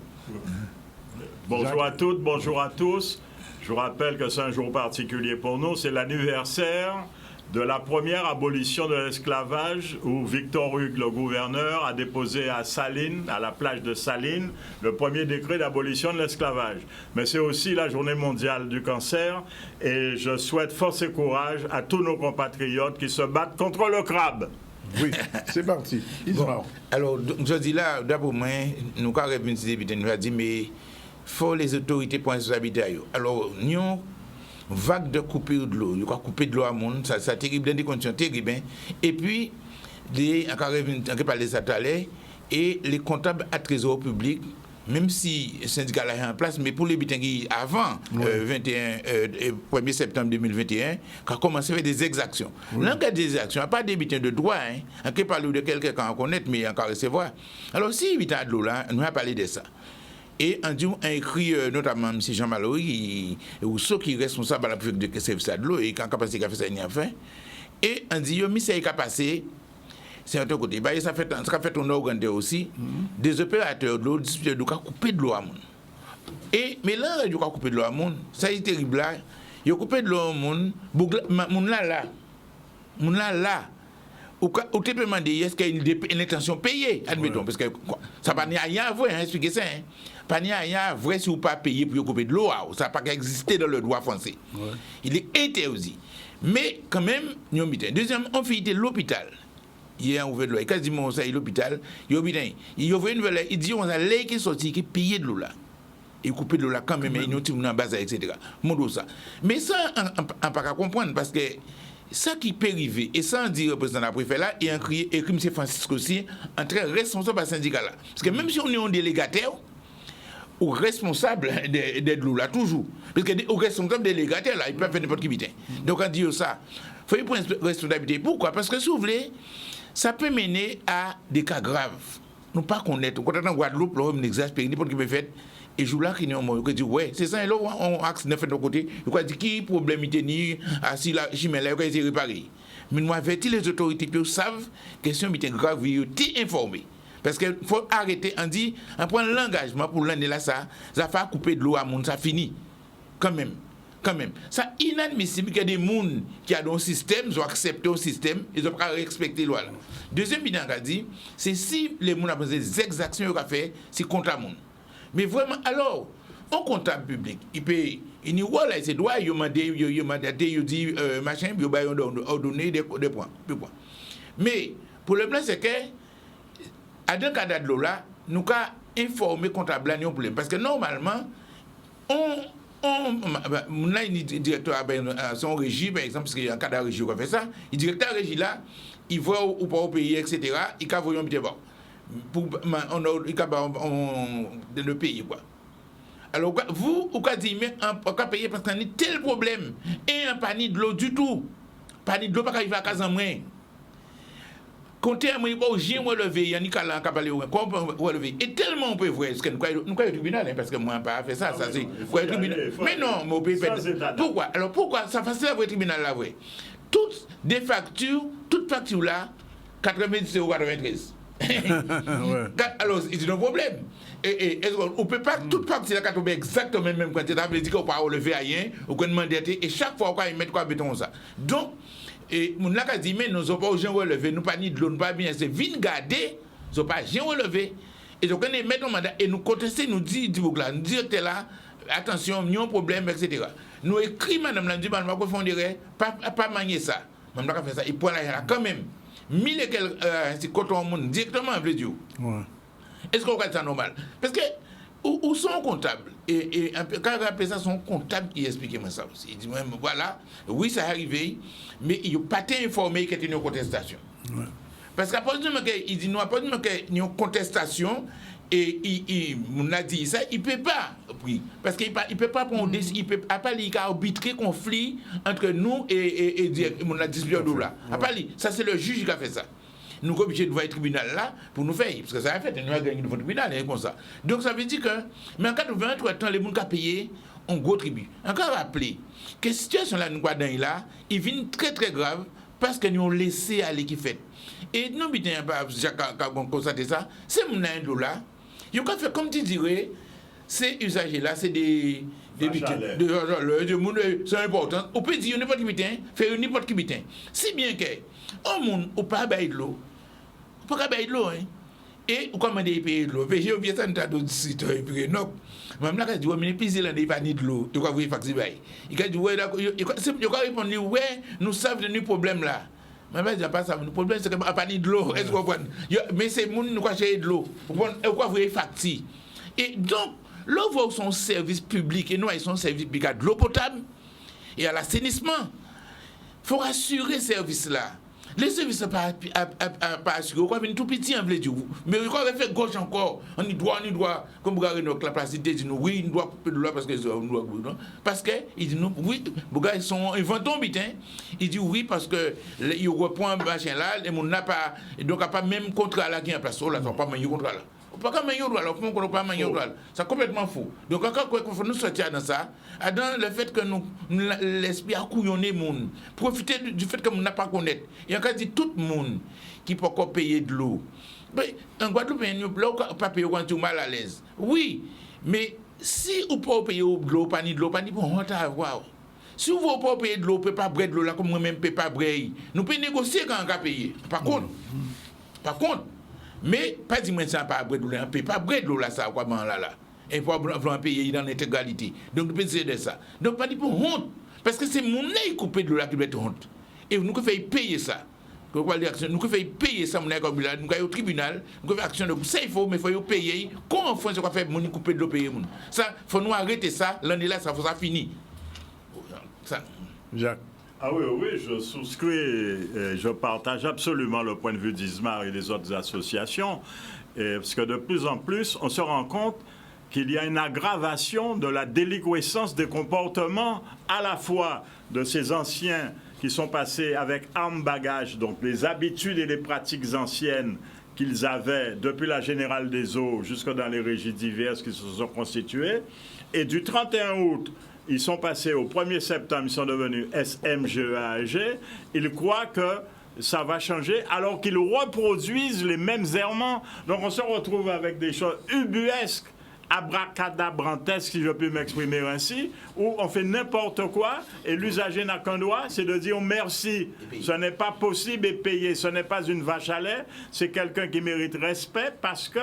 Bonjour à toutes, bonjour à tous. Je vous rappelle que c'est un jour particulier pour nous. C'est l'anniversaire de la première abolition de l'esclavage où Victor Hugues, le gouverneur, a déposé à Salines, à la plage de Salines, le premier décret d'abolition de l'esclavage. Mais c'est aussi la journée mondiale du cancer et je souhaite force et courage à tous nos compatriotes qui se battent contre le crabe. Oui, c'est parti. Bon, alors, je dis là, d'abord, nous avons dit, mais faut les autorités pour responsabilité. Alors, nous avons une vague de coupure de l'eau. Nous avons coupé de l'eau à monde, ça c'est terrible, dans des conditions terribles. Et puis, on parle de ça tout à l'heure, et les comptables à trésor public, même si le syndicat est en place, mais pour les bitingui avant 1er septembre 2021, qui a commencé à faire des exactions. Là, il y a des actions, pas des bitins de droit, on peut parler de quelqu'un qu'on connaît, mais on peut recevoir. Alors, si il y a de l'eau là, on va parler de ça. Et on a écrit notamment M. Jean Mallory, Rousseau qui est responsable à la préfecture de service de l'eau, et qui a capacité à faire ça, il y a fait. Et on dit, mais ça a passé. C'est un autre côté. Ça fait un organe aussi. Des opérateurs de l'eau, des d'eau, qui ont coupé de l'eau à monde. Mais là, ils ont coupé de l'eau à monde. Ça est terrible là. Ils ont coupé de l'eau à monde. Moun là. Ou tu peux demander, est-ce qu'il y a une intention payée, admettons, parce que ça n'a rien à voir, expliquez ça. Pas rien à voir si vous ne pas payer pour couper de l'eau, ça n'a pas existé dans le droit français. Il est interdit. Mais quand même, nous avons deuxième, on fait l'hôpital. Il y a ouvert de l'eau, quasiment ça, l'hôpital. Il y a ouvert une nouvelle, il dit on a l'air qui est sorti, qui payait de l'eau là. Et couper de l'eau là quand même, il y a une en base, etc. Mais ça, on ne peut pas comprendre parce que ça qui peut arriver, et ça on dit représentant de la préfet là, et écrit M. Francisco aussi, en très responsable à ce syndicat là. Parce que même si on est un délégataire, ou responsable de l'eau là, toujours. Parce que au responsable délégataire là, il peut faire n'importe qui vite. Donc on dit ça, il faut une responsabilité. Pourquoi? Parce que si vous voulez, ça peut mener à des cas graves. Nous pas connaître. Quand on est en Guadeloupe, on exaspère, n'importe qui peut faire. Et je là qui nous on dit ouais, c'est ça, et là on axe neuf de côté. Il dit qui problème il tenir si la chimère là il réparer. Mais nous avertis les autorités qui savent question est grave, ils sont informés. Parce qu'il faut arrêter, on dit, on prend l'engagement pour l'année là, ça fait couper de l'eau à monde, ça finit. Quand même. Ça inadmissible qu'il y a des gens qui ont un système, ils ont accepté un système, ils ont pas respecté la loi. Deuxième bilan qu'a dit, c'est si les gens ont posé des exactions qu'ils ont fait, c'est contre la monde. Mais vraiment, alors, un comptable public, il paye, il dit, voilà, c'est droit, il dit, machin, il a donné des points. Mais, pour le plan, c'est que, à deux cas de l'eau là, nous avons informé le comptable de problème. Parce que normalement, on a un directeur à son régie, par exemple, parce qu'il y a un cas de régie qui fait ça, le directeur de régie là, il voit ou pas au pays, etc., il va voir un petit peu. Il va dans le pays, quoi. Alors, vous avez dit, mais on va payer parce qu'on a tel problème, et un panier de l'eau du tout. Panier de l'eau, pas qu'il va à casa moins. Comptez à moi, j'ai relevé, il y a Nicolas qui a parlé, relevé. Et tellement on peut voir, parce que nous croyons au tribunal, parce que moi, je n'ai pas fait ça, ça c'est. Mais non, mais on peut faire. Pourquoi? Alors pourquoi? Ça facile à voir le tribunal là, vrai. Toutes des factures, toutes factures là, 90 ou 93. Alors, c'est un problème. Et on ne peut pas, toute facture là, tomber exactement même quantité, ça veut dire qu'on ne peut pas relever rien, ou qu'on demande et chaque fois qu'on met quoi béton ça. Donc, et mon là dit mais nous n'avons pas bien relevé, nous pas ni de l'eau, nous pas bien, c'est vite garder, nous n'avons pas bien relevé. Et donc on est mettre un mandat et nous contester, nous dit là, nous dire là, attention, il y a un problème, etc. Nous écrit madame la dit madame qu'on fondrait pas manier ça. Madame la fait ça, il prend là quand même. 1000 et quelques coton monde directement avec Dieu. Est-ce qu'on regarde ça normal? Parce que où sont comptables? Et quand on appelle ça, son comptable qui explique moi ça aussi. Il dit voilà, oui, ça est arrivé, mais il n'a pas été informé qu'il y a une contestation. Parce qu'à partir du moment qu'il dit, nous, à partir du moment qu'il y a une contestation, et on a dit ça, il ne peut pas, parce qu'il ne peut pas prendre il ne peut pas arbitrer conflit entre nous et la distribution d'eau là. Ça, c'est le juge qui a fait ça. Nous sommes obligés de voir le tribunal là pour nous faire, parce que ça a fait, nous avons gagné devant le tribunal, comme ça. Donc ça veut dire que, mais en cas de 23 ans, les gens qui ont payé un gros tribut. Encore rappeler que la situation là, nous avons là, il vient très très grave parce que nous avons laissé aller qui fait. Et nous, avons constaté ça, c'est mon $1. Ils ont fait comme tu dirais, ces usagers-là, c'est des bitins. C'est important. On peut dire n'importe qui bitin, faire n'importe qui bitin. Si bien que, on ne peut pas bailler de l'eau. On ne peut pas bailler de l'eau. Et on commande des payer de l'eau. J'ai oublié ça, nous avons dit, sites, et puis non. Même là, quand je dis, mais les pays, il n'y a pas ni de l'eau. Il faut vous facturer. Il dit, ouais, il faut répondre, ouais, nous savons de nos problèmes là. Mais je ne dis pas ça. Le problème, c'est qu'il n'y a pas de l'eau. Est-ce que vous comprenez? Mais c'est le monde qui a cherché de l'eau. Pourquoi vous facture? Et donc, l'eau va son service public. Et nous, ils sont service public à de l'eau potable et à l'assainissement. Il faut rassurer ce service-là. Les services ne sont pas assurés. On est tout petit, on veut dire. Mais on va faire gauche encore. On y doit, comme vous regardez la place, il dit oui, on doit couper de l'eau parce que parce que il dit non, oui, ils sont inventons bitin. Il dit oui parce que il reprend machin là, et on n'a pas, donc il n'y a pas même contrat là qui est en place. Là, pas même contrat là. Pas comme un droit, on pas un droit. C'est complètement faux. Donc encore il faut nous sortir dans ça, dans le fait que nous l'esprit a couillonné monde, profiter du fait que nous n'a pas connaître. Et encore dit tout le monde qui peut encore payer de l'eau. Mais en Guadeloupe, on pas payer quand on est mal à l'aise. Oui, mais si on peut payer de l'eau, pas ni de l'eau, pas ni pour honte à avoir. Si vous ne pouvez pas payer de l'eau, on ne peut pas brûler de l'eau là comme moi-même ne peut pas brûler. Nous pouvons négocier quand on va payer. Par contre, mais pas dire que ça pas brûler, on ne peut pas brûler de l'eau là, ça, quoi, là. Et il faut payer dans l'intégralité. Donc, nous pouvons essayer de ça. Donc, pas dire pour honte. Parce que c'est mon nez coupé de l'eau là qui doit être honte. Et nous pouvons faire payer ça. Nous pouvons faire payer ça, nous allons au tribunal, nous pouvons faire action de ça, il faut, mais il faut payer. Comment on fait faire mon couper de l'eau payer? Ça, il faut nous arrêter ça, l'année là, ça faut ça finir. Ça. Jacques. Ah oui, je souscris et je partage absolument le point de vue d'Ismar et des autres associations, parce que de plus en plus, on se rend compte qu'il y a une aggravation de la délinquescence des comportements à la fois de ces anciens qui sont passés avec armes bagages, donc les habitudes et les pratiques anciennes qu'ils avaient depuis la Générale des Eaux jusque dans les régies diverses qui se sont constituées, et du 31 août, ils sont passés au 1er septembre, ils sont devenus SMGEAG. Ils croient que ça va changer alors qu'ils reproduisent les mêmes errements. Donc on se retrouve avec des choses ubuesques, abracadabrantesques, si je peux m'exprimer ainsi, où on fait n'importe quoi et l'usager n'a qu'un droit, c'est de dire merci. Ce n'est pas possible et payer. Ce n'est pas une vache à lait, c'est quelqu'un qui mérite respect parce que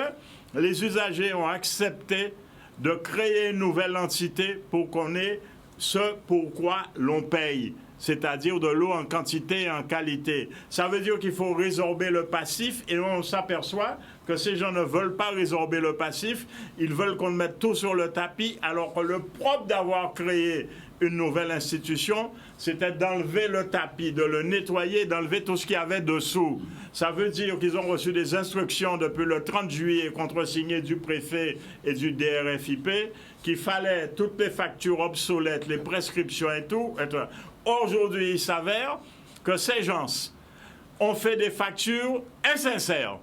les usagers ont accepté de créer une nouvelle entité pour qu'on ait ce pourquoi l'on paye, c'est-à-dire de l'eau en quantité et en qualité. Ça veut dire qu'il faut résorber le passif et on s'aperçoit que ces gens ne veulent pas résorber le passif, ils veulent qu'on mette tout sur le tapis, alors que le propre d'avoir créé une nouvelle institution, c'était d'enlever le tapis, de le nettoyer, d'enlever tout ce qu'il y avait dessous. Ça veut dire qu'ils ont reçu des instructions depuis le 30 juillet contresignées du préfet et du DRFIP qu'il fallait toutes les factures obsolètes, les prescriptions et tout. Aujourd'hui, il s'avère que ces gens ont fait des factures insincères.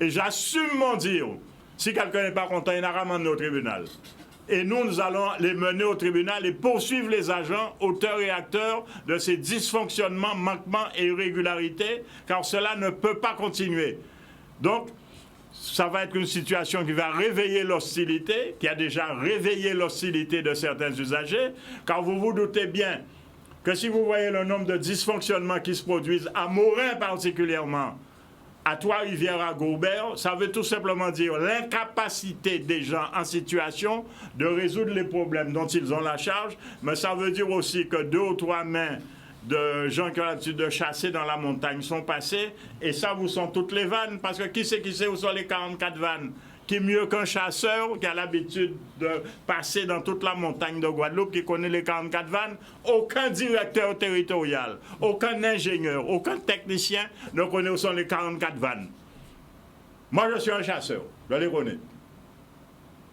Et j'assume mon dire, si quelqu'un n'est pas content, il n'a pas ramené au tribunal. Et nous allons les mener au tribunal et poursuivre les agents, auteurs et acteurs de ces dysfonctionnements, manquements et irrégularités, car cela ne peut pas continuer. Donc, ça va être une situation qui va réveiller l'hostilité, qui a déjà réveillé l'hostilité de certains usagers, car vous vous doutez bien que si vous voyez le nombre de dysfonctionnements qui se produisent, à Morin particulièrement, à Trois-Rivières, à Gobert, ça veut tout simplement dire l'incapacité des gens en situation de résoudre les problèmes dont ils ont la charge, mais ça veut dire aussi que 2 ou 3 mains de gens qui ont l'habitude de chasser dans la montagne sont passées, et ça vous sont toutes les vannes, parce que qui sait où sont les 44 vannes qui mieux qu'un chasseur qui a l'habitude de passer dans toute la montagne de Guadeloupe, qui connaît les 44 vannes? Aucun directeur territorial, aucun ingénieur, aucun technicien ne connaît où sont les 44 vannes. Moi, je suis un chasseur, je les connais.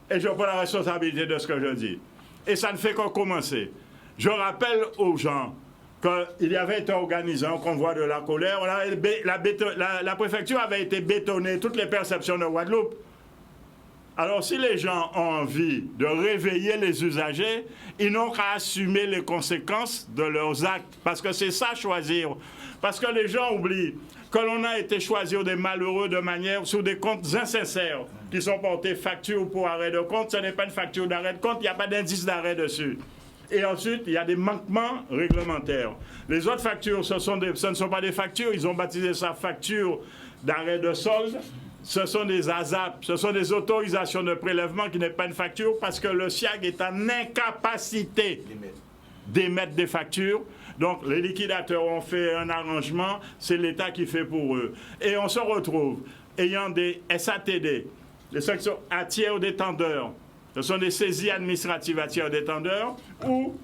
Et je prends la responsabilité de ce que je dis. Et ça ne fait que commencer. Je rappelle aux gens qu'il y avait été organisé un convoi de la colère. La préfecture avait été bétonnée, toutes les perceptions de Guadeloupe. Alors, si les gens ont envie de réveiller les usagers, ils n'ont qu'à assumer les conséquences de leurs actes. Parce que c'est ça, choisir. Parce que les gens oublient que l'on a été choisir des malheureux de manière sur des comptes insincères qui sont portés facture pour arrêt de compte. Ce n'est pas une facture d'arrêt de compte, il n'y a pas d'indice d'arrêt dessus. Et ensuite, il y a des manquements réglementaires. Les autres factures, ce ne sont pas des factures, ils ont baptisé ça facture d'arrêt de solde. Ce sont des ASAP, ce sont des autorisations de prélèvement qui n'est pas une facture parce que le SIAG est en incapacité d'émettre des factures. Donc, les liquidateurs ont fait un arrangement, c'est l'État qui fait pour eux. Et on se retrouve ayant des SATD, des sections à tiers détendeurs. Ce sont des saisies administratives à tiers détendeurs où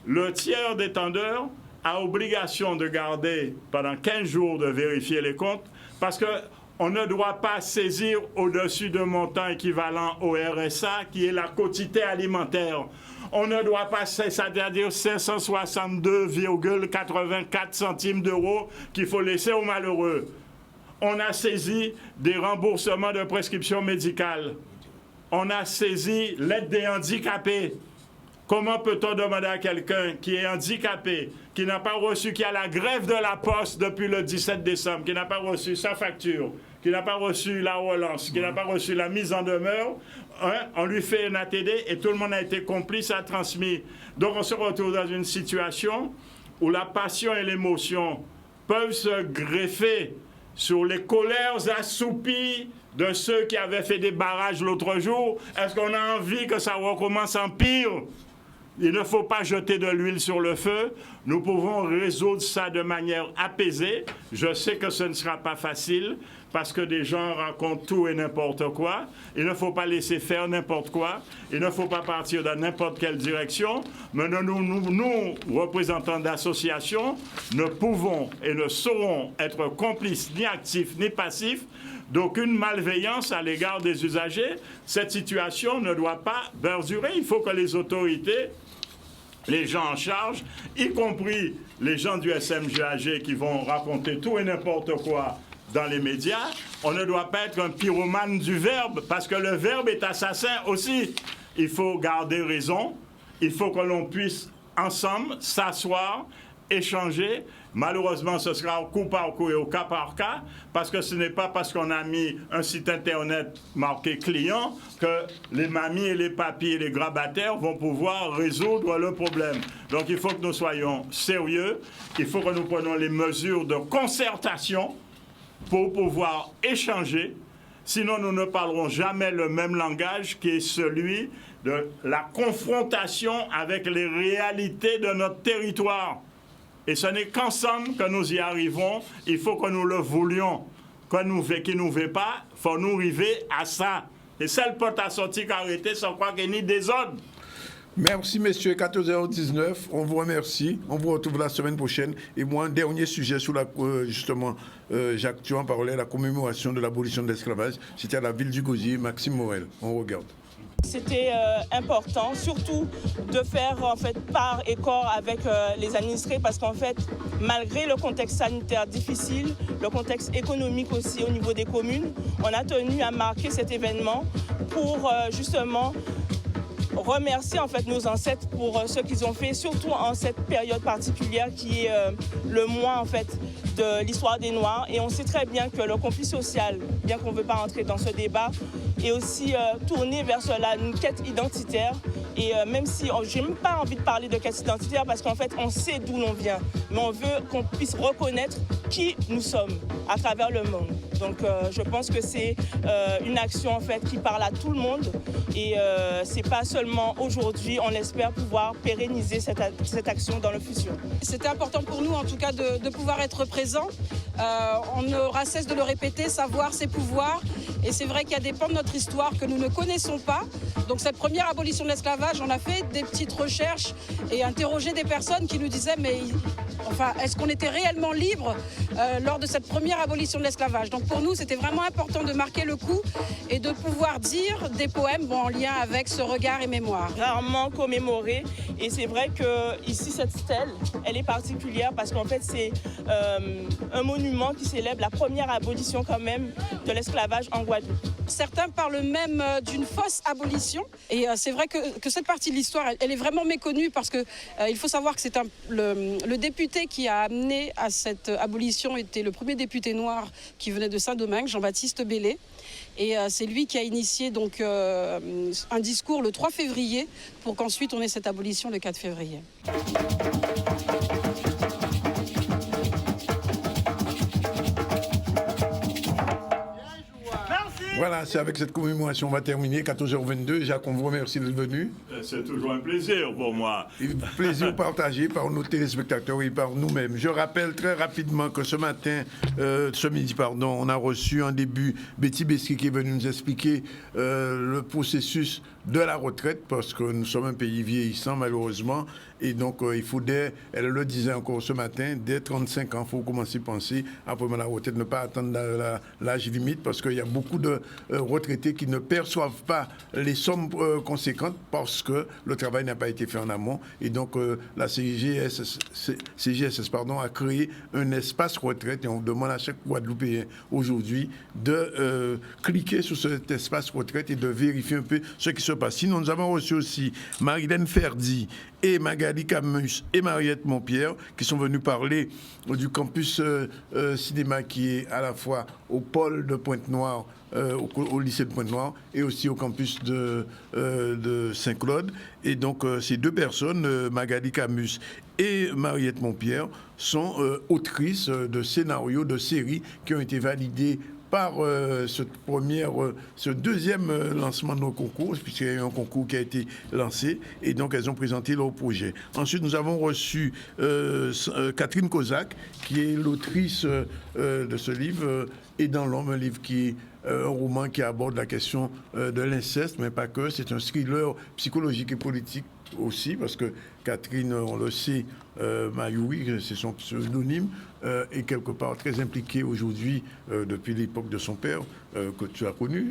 le tiers détendeur a obligation de garder pendant 15 jours de vérifier les comptes parce qu'on ne doit pas saisir au-dessus de montant équivalent au RSA qui est la quotité alimentaire. On ne doit pas, c'est-à-dire 562,84 centimes d'euros qu'il faut laisser aux malheureux. On a saisi des remboursements de prescriptions médicales. On a saisi l'aide des handicapés. Comment peut-on demander à quelqu'un qui est handicapé, qui n'a pas reçu, qui a la grève de la poste depuis le 17 décembre, qui n'a pas reçu sa facture, qui n'a pas reçu la relance, qui n'a pas reçu la mise en demeure, on lui fait un ATD et tout le monde a été complice, a transmis. Donc on se retrouve dans une situation où la passion et l'émotion peuvent se greffer sur les colères assoupies de ceux qui avaient fait des barrages l'autre jour. Est-ce qu'on a envie que ça recommence en pire? Il ne faut pas jeter de l'huile sur le feu. Nous pouvons résoudre ça de manière apaisée. Je sais que ce ne sera pas facile parce que des gens racontent tout et n'importe quoi. Il ne faut pas laisser faire n'importe quoi. Il ne faut pas partir dans n'importe quelle direction. Mais nous, représentants d'associations, ne pouvons et ne saurons être complices ni actifs ni passifs d'aucune malveillance à l'égard des usagers. Cette situation ne doit pas perdurer. Il faut que les autorités, les gens en charge, y compris les gens du SMGAG qui vont raconter tout et n'importe quoi dans les médias, on ne doit pas être un pyromane du verbe, parce que le verbe est assassin aussi. Il faut garder raison, il faut que l'on puisse ensemble s'asseoir, échanger. Malheureusement, ce sera au coup par coup et au cas par cas, parce que ce n'est pas parce qu'on a mis un site internet marqué client que les mamies et les papis et les grabataires vont pouvoir résoudre le problème. Donc il faut que nous soyons sérieux, il faut que nous prenions les mesures de concertation pour pouvoir échanger. Sinon, nous ne parlerons jamais le même langage qui est celui de la confrontation avec les réalités de notre territoire. Et ce n'est qu'ensemble que nous y arrivons. Il faut que nous le voulions. Qu'on nous veut, qui nous veut pas, il faut nous arriver à ça. Et celle peut à sortir arrêter sans croire qu'il y a ni désordre. Merci, messieurs. 14h19. On vous remercie. On vous retrouve la semaine prochaine. Et moi, un dernier sujet sur la, justement, Jacques, tu en parlais, la commémoration de l'abolition de l'esclavage. C'était à la ville du Gosier, Maxime Morel. On regarde. C'était important, surtout de faire en fait part et corps avec les administrés, parce qu'en fait, malgré le contexte sanitaire difficile, le contexte économique aussi au niveau des communes, on a tenu à marquer cet événement pour justement remercier en fait nos ancêtres pour ce qu'ils ont fait, surtout en cette période particulière qui est le mois en fait de l'histoire des Noirs. Et on sait très bien que le conflit social, bien qu'on ne veut pas entrer dans ce débat, est aussi tourné vers cela, une quête identitaire. Et même si je n'ai même pas envie de parler de quête identitaire parce qu'en fait on sait d'où l'on vient, mais on veut qu'on puisse reconnaître qui nous sommes à travers le monde. Donc je pense que c'est une action en fait qui parle à tout le monde et c'est pas seulement aujourd'hui, on espère pouvoir pérenniser cette action dans le futur. C'était important pour nous en tout cas de pouvoir être présents On n'aura cesse de le répéter, savoir c'est pouvoir. Et c'est vrai qu'il y a des pans de notre histoire que nous ne connaissons pas. Donc cette première abolition de l'esclavage, on a fait des petites recherches et interrogé des personnes qui nous disaient mais enfin, est-ce qu'on était réellement libre lors de cette première abolition de l'esclavage? Donc pour nous, c'était vraiment important de marquer le coup et de pouvoir dire des poèmes en lien avec ce regard et mémoire. Rarement commémoré, et c'est vrai que ici cette stèle, elle est particulière parce qu'en fait c'est un monument qui célèbre la première abolition quand même de l'esclavage en Guadeloupe. Certains parlent même d'une fausse abolition, et c'est vrai que cette partie de l'histoire, elle est vraiment méconnue parce que il faut savoir que c'est le député qui a amené à cette abolition était le premier député noir qui venait de Saint-Domingue, Jean-Baptiste Bellé. Et c'est lui qui a initié donc, un discours le 3 février pour qu'ensuite on ait cette abolition le 4 février. Voilà, c'est avec cette commémoration, on va terminer, 14h22. Jacques, on vous remercie d'être venu. C'est toujours un plaisir pour moi. Un plaisir partagé par nos téléspectateurs et par nous-mêmes. Je rappelle très rapidement que ce midi, on a reçu en début Betty Besky qui est venue nous expliquer le processus de la retraite, parce que nous sommes un pays vieillissant malheureusement, et donc il faut elle le disait encore ce matin, dès 35 ans, il faut commencer à penser à prendre la retraite, ne pas attendre l'âge limite, parce qu'il y a beaucoup de retraités qui ne perçoivent pas les sommes conséquentes parce que le travail n'a pas été fait en amont, et donc la CGSS a créé un espace retraite, et on demande à chaque Guadeloupéen aujourd'hui de cliquer sur cet espace retraite et de vérifier un peu ce qui se passe. Sinon, nous avons reçu aussi Marilène Ferdi et Magali Camus et Mariette Montpierre qui sont venus parler du campus cinéma qui est à la fois au pôle de Pointe-Noire, au lycée de Pointe-Noire, et aussi au campus de Saint-Claude. Et donc ces deux personnes, Magali Camus et Mariette Montpierre, sont autrices de scénarios, de séries qui ont été validées par ce deuxième lancement de nos concours, puisqu'il y a eu un concours qui a été lancé, et donc elles ont présenté leur projet. Ensuite, nous avons reçu Catherine Kozak, qui est l'autrice de ce livre, Et dans l'homme, un livre qui est un roman qui aborde la question de l'inceste, mais pas que, c'est un thriller psychologique et politique aussi, parce que Catherine, on le sait, Mayoui, c'est son pseudonyme, est quelque part très impliquée aujourd'hui, depuis l'époque de son père, que tu as connu,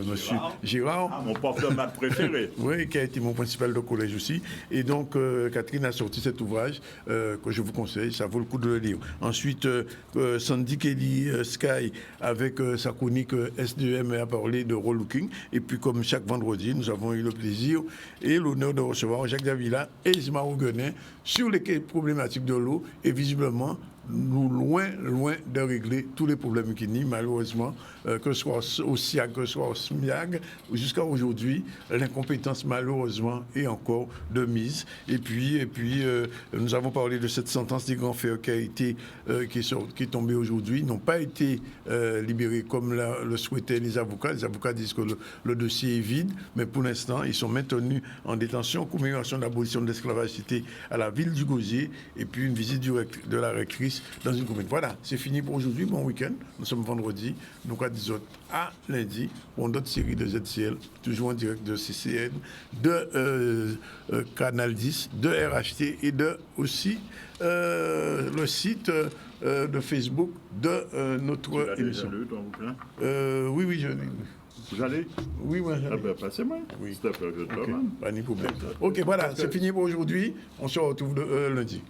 monsieur Gérard. Ah, mon prof de maths préféré. Oui, qui a été mon principal de collège aussi. Et donc, Catherine a sorti cet ouvrage que je vous conseille, ça vaut le coup de le lire. Ensuite, Sandy Kelly Sky, avec sa chronique S2M, a parlé de relooking. Et puis, comme chaque vendredi, nous avons eu le plaisir et l'honneur de recevoir Jacques Davila et Isma Ouguenin sur les problématiques de l'eau, et visiblement, nous loin de régler tous les problèmes qui nient, malheureusement, que ce soit au SIAG, que ce soit au SMIAG, jusqu'à aujourd'hui, l'incompétence, malheureusement, est encore de mise. Et puis nous avons parlé de cette sentence des grands frères qui est tombée aujourd'hui, n'ont pas été libérés comme le souhaitaient les avocats. Les avocats disent que le dossier est vide, mais pour l'instant, ils sont maintenus en détention. Commémoration de l'abolition de l'esclavage, c'était à la ville du Gosier, et puis une visite de la rectrice dans une commune. Voilà, c'est fini pour aujourd'hui. Bon week-end. Nous sommes vendredi. Nous disons à lundi pour d'autres séries de ZCL, toujours en direct de CCN, de Canal 10, de RHT et de aussi le site de Facebook de notre émission. Lu ton bouquin? Oui, je l'ai. Vous allez? Oui, moi j'allais. Ah ben, passez-moi. Oui. C'est un peu pas de problème. Ok, voilà, c'est fini pour aujourd'hui. On se retrouve lundi.